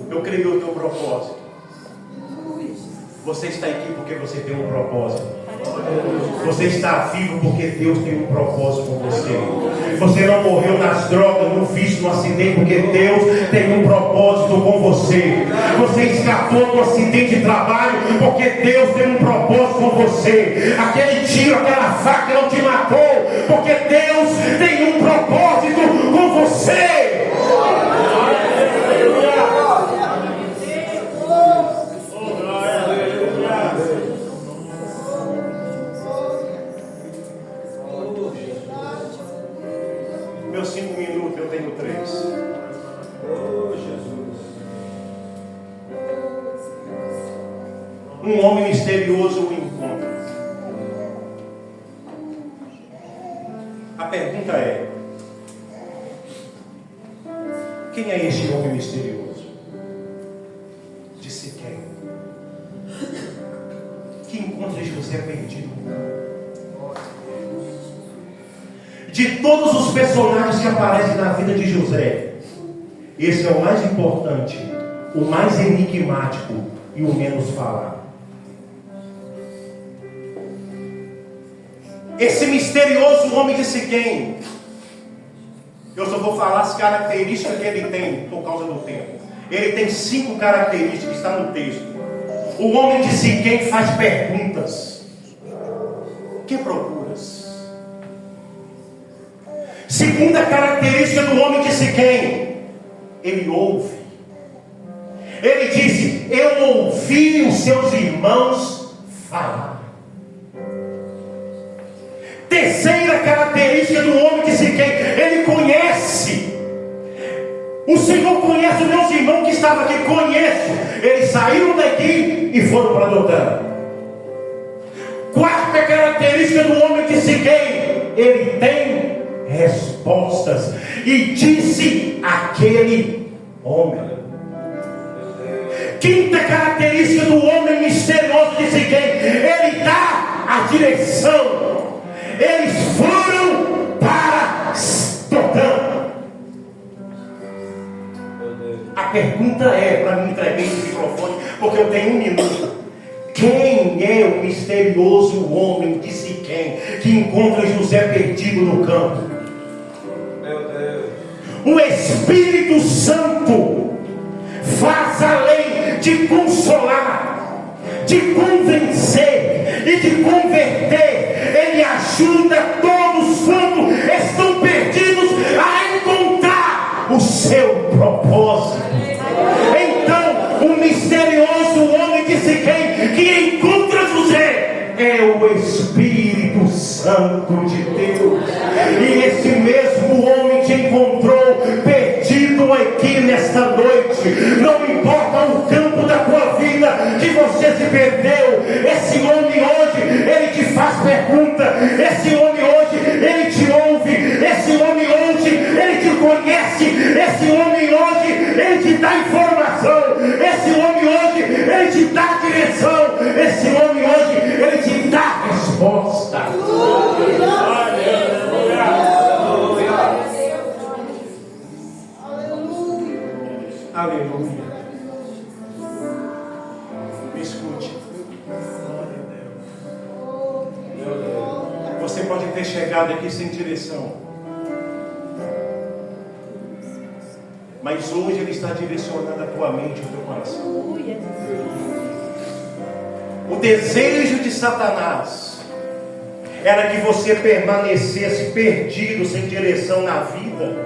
Eu criei o teu propósito. Você está aqui porque você tem um propósito. Você está vivo porque Deus tem um propósito com você. Você não morreu nas drogas, no vício, no acidente, porque Deus tem um propósito com você. Você escapou do acidente de trabalho porque Deus tem um propósito com você. Aquele tiro, aquela faca não te matou porque Deus tem um propósito com você. Meus 5 minutos, eu tenho 3. Um homem misterioso o encontra. A pergunta é: quem é este homem misterioso? Disse quem? Que encontra José perdido. De todos os personagens que aparecem na vida de José, esse é o mais importante, o mais enigmático e o menos falado. Esse misterioso homem de Siquém, eu só vou falar as características que ele tem por causa do tempo. Ele tem 5 características que está no texto. O homem de Siquém faz perguntas. Que procuras? Segunda característica do homem de Siquém, ele ouve. Ele disse: eu ouvi os seus irmãos falar. Terceira característica do homem de Siquém, ele conhece. O Senhor conhece os meus irmãos que estavam aqui, conheço. Eles saíram daqui e foram para Dotã. Quarta característica do homem de Siquém, ele tem respostas. E disse aquele homem. Quinta característica do homem misterioso de Siquém, ele dá a direção. Eles foram para explodando. A pergunta é, para me entregar esse microfone, porque eu tenho 1 minuto. Quem é o misterioso homem de Siquém que encontra José perdido no campo? Meu Deus. O Espírito Santo faz além de consolar, de convencer e de converter. Ele ajuda todos quando estão perdidos a encontrar o seu propósito. Então, o misterioso homem de Siquém que encontra José é o Espírito Santo de Deus. E esse mesmo homem te encontrou perdido aqui nesta noite. Não importa o campo da tua vida que você se perdeu, esse homem hoje, ele te faz pergunta. Esse homem hoje, ele te ouve. Esse homem hoje, ele te conhece. Esse homem hoje, ele te dá informação. Esse homem hoje, ele te dá direção. Esse homem hoje, ele te dá resposta. Aleluia. Me escute. Você pode ter chegado aqui sem direção, mas hoje Ele está direcionando a tua mente e o teu coração. O desejo de Satanás era que você permanecesse perdido, sem direção na vida,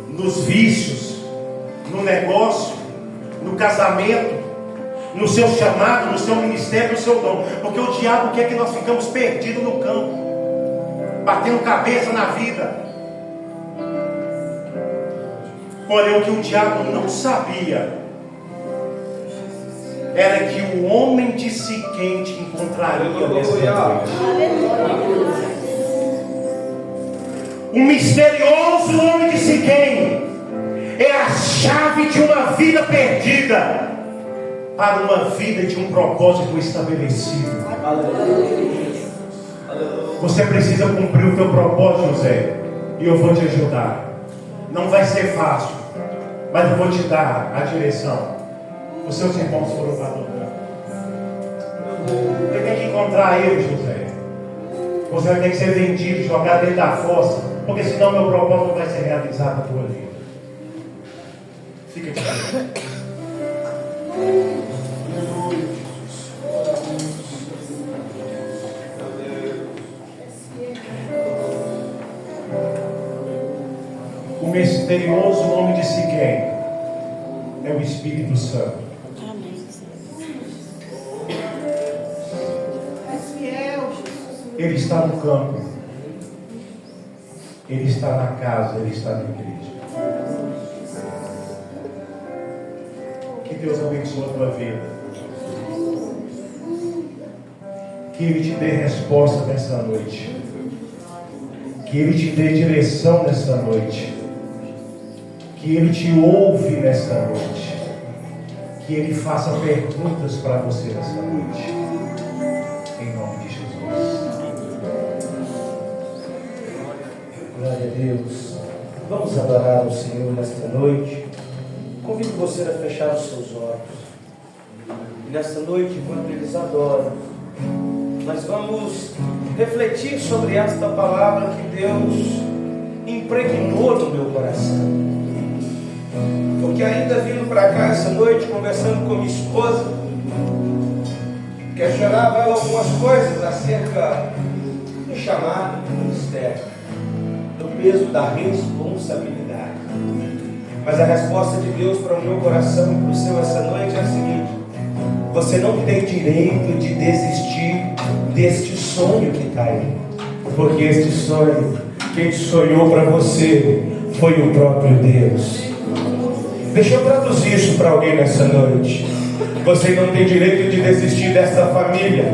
nos vícios, no negócio, no casamento, no seu chamado, no seu ministério, no seu dom. Porque o diabo quer que nós ficamos perdidos no campo, batendo cabeça na vida. Porém, o que o diabo não sabia era que o homem de Siquém te encontraria nessa noite. O misterioso homem de Siquém é a chave de uma vida perdida para uma vida de um propósito estabelecido. Você precisa cumprir o teu propósito, José, e eu vou te ajudar. Não vai ser fácil, mas eu vou te dar a direção. Os seus irmãos foram para o campo. Você tem que encontrar ele, José. Você vai ter que ser vendido, jogado dentro da fossa, porque senão meu propósito não vai ser realizado na tua vida. Fica de pé. O misterioso nome de Siquém é o Espírito Santo. Ele está no campo, Ele está na casa, Ele está na igreja. Que Deus abençoe a tua vida. Que Ele te dê resposta nessa noite. Que Ele te dê direção nessa noite. Que Ele te ouve nessa noite. Que Ele faça perguntas para você nessa noite. Em nome de Jesus. Glória a Deus. Vamos adorar o Senhor nesta noite. Convido você a fechar os seus olhos. E nesta noite, enquanto eles adoram, nós vamos refletir sobre esta palavra que Deus impregnou no meu coração. Porque ainda vindo para cá essa noite, conversando com minha esposa, questionava ela algumas coisas acerca do chamado do ministério, do peso da responsabilidade. Mas a resposta de Deus para o meu coração e para o seu essa noite é a seguinte: você não tem direito de desistir deste sonho que está aí, porque este sonho, quem sonhou para você foi o próprio Deus. Deixa eu traduzir isso para alguém nessa noite. Você não tem direito de desistir dessa família,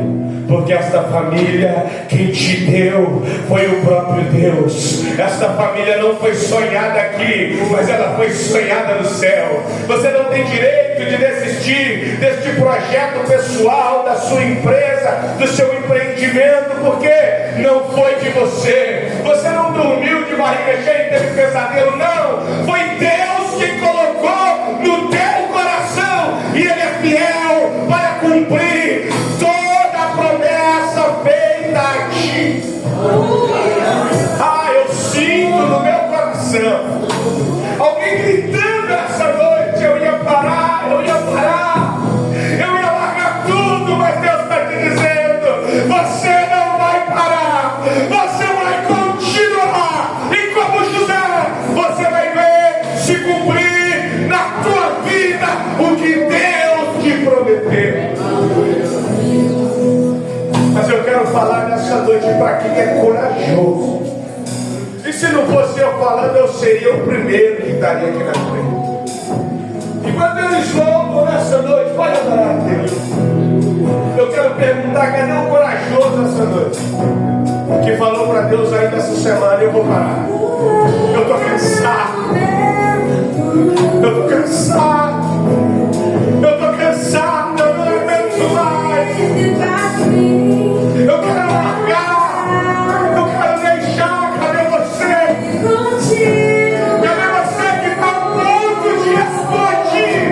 porque esta família, quem te deu foi o próprio Deus. Esta família não foi sonhada aqui, mas ela foi sonhada no céu. Você não tem direito de desistir deste projeto pessoal, da sua empresa, do seu empreendimento, porque não foi de você. Você não dormiu de barriga cheia e teve pesadelo, não. Foi Deus que colocou no teu coração. E Ele é fiel para cumprir toda a promessa feita a ti. Ah, eu sinto no meu coração alguém gritando essa noite. Eu ia parar, eu ia largar tudo, mas Deus está te dizendo: você não vai parar, você vai continuar. E como José, você vai ver se cumprir na tua vida o que Deus te prometeu. Mas eu quero falar nessa noite para quem é corajoso. E se não fosse eu falando, eu seria o primeiro que estaria aqui na frente. E quando eles voltam nessa noite, pode adorar a Deus. Eu quero perguntar: cadê o corajoso essa noite? Que falou para Deus ainda essa semana: eu vou parar. Eu estou cansado. Eu estou cansado. Eu estou cansado. Eu não aguento mais. Eu quero largar. Eu quero deixar. Cadê você? Cadê você que está a ponto de explodir?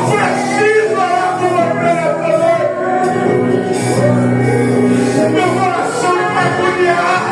Preciso orar por você nessa noite. Meu coração está agoniado.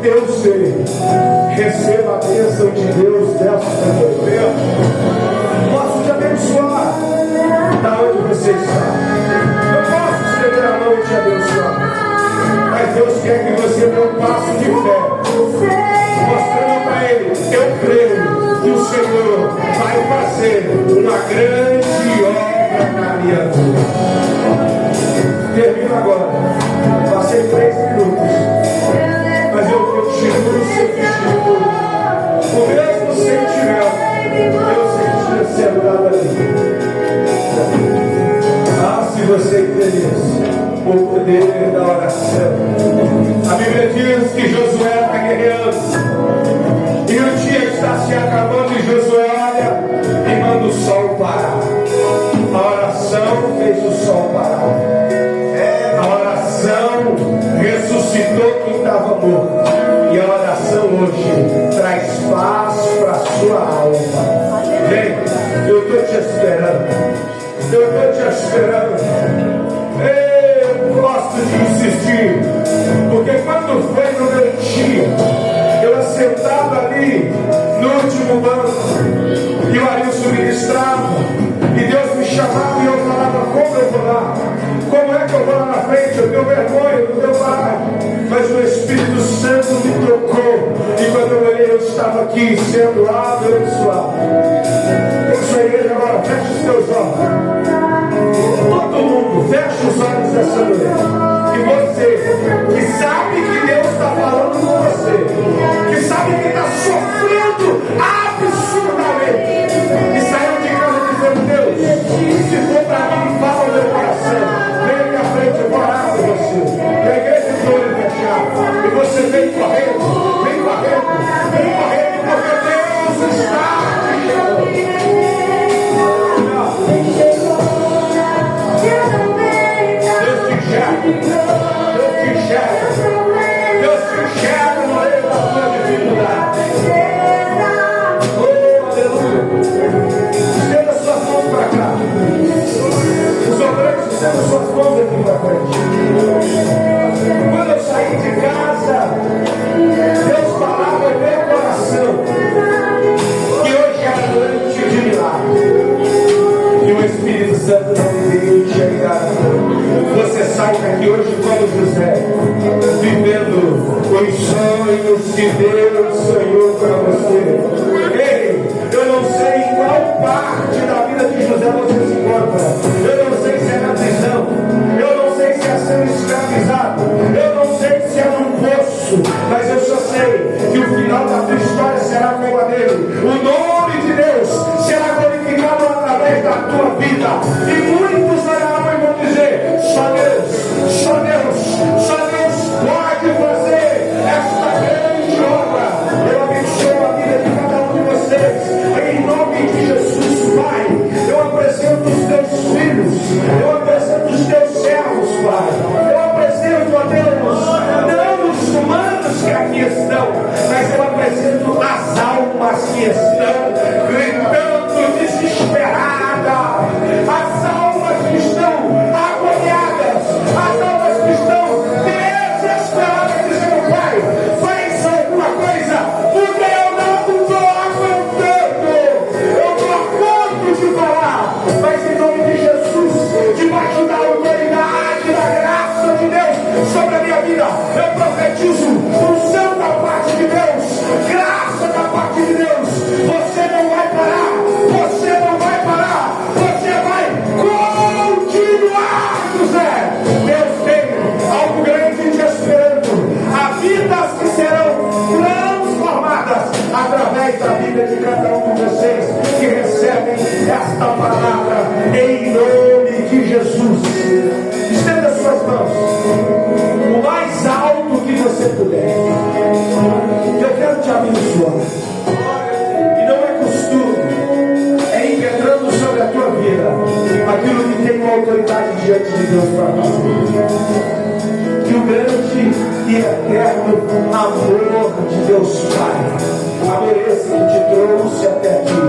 Eu sei. Receba a bênção de Deus dessa noite. Posso te abençoar da onde você está. Eu posso estender a mão e te abençoar. Mas Deus quer que você dê um passo de fé, mostrando para Ele: eu creio que o Senhor vai fazer uma grande obra na minha vida. Termino agora. Passei 3 minutos. Mas eu continuo sentindo o mesmo sentimento que eu sentia sentado ali. Ah, se você entendesse o poder da oração. A Bíblia diz que Josué está guerreando e o dia está se acabando, e Josué olha e manda o sol parar. hoje traz paz para a sua alma. Vem, eu estou te esperando. Eu estou te esperando. Eu gosto de insistir, porque quando foi no meu dia, eu assentado ali no último banco, e o Arilson ministrava, e Deus me chamava e eu falava: como eu vou lá? Como é que eu vou lá na frente? Eu tenho vergonha, eu não tenho coragem. Mas o Espírito Santo me tocou, e quando eu olhei, eu estava aqui sendo abençoado. Isso aí, igreja, agora fecha os teus olhos. Todo mundo, fecha os olhos dessa noite. E você, que sabe que Deus está falando com você, que sabe que está sofrendo absurdamente, e saiu de casa dizendo: Deus, se for para mim, fala o meu coração, vem aqui à frente, eu vou orar por você. E a igreja de olho fechado, e você vem correndo, vem correndo, vem correndo, porque Deus está te chamando. Deus te enxerga no meio da tua dificuldade. Oh, aleluia. Estenda suas mãos para cá. Os obreiros, estenda suas mãos aqui para frente. Quando eu saí de casa, Deus falava no meu coração que hoje era noite de milagre. E o Espírito Santo não me deixa enganar. Você sai daqui hoje como José, vivendo os sonhos que Deus sonhou para você. Ei, eu não sei em qual parte da vida de José você se encontra. Eu não sei se é na prisão, eu não sei se é sendo escravizado, eu não sei se é num poço, mas eu só sei que o final da tua história será como a dele. O nome de Deus será glorificado através da tua vida, e muitos olharão e vão dizer: só Deus, só Deus, só Deus pode fazer esta grande obra. Eu abençoo a vida de cada um de vocês, em nome de Jesus, Pai. Eu apresento os teus filhos, eu apresento os teus servos, Pai. Eu apresento a Deus, não os humanos que aqui estão, mas eu apresento as almas que estão gritando desesperadas, as almas que estão agoniadas, as almas que estão desesperadas, dizendo: Pai, faz alguma coisa, porque eu não estou aguentando, eu estou a ponto de falar. Mas em nome de Jesus, debaixo da autoridade, da graça de Deus sobre a minha vida, eu profetizo unção da parte de Deus, graça da parte de Deus. Você não vai parar, você não vai parar, você vai continuar, José. Deus tem algo grande te esperando. Há vidas que serão transformadas através da vida de cada um de vocês que recebem esta palavra em nome de Jesus. Estenda suas mãos o mais alto que você puder. Eu quero te abençoar. E não é costume, é impetrando sobre a tua vida aquilo que tem uma autoridade diante de Deus para fazer. Que o grande e eterno amor de Deus Pai, amor esse que te trouxe até aqui,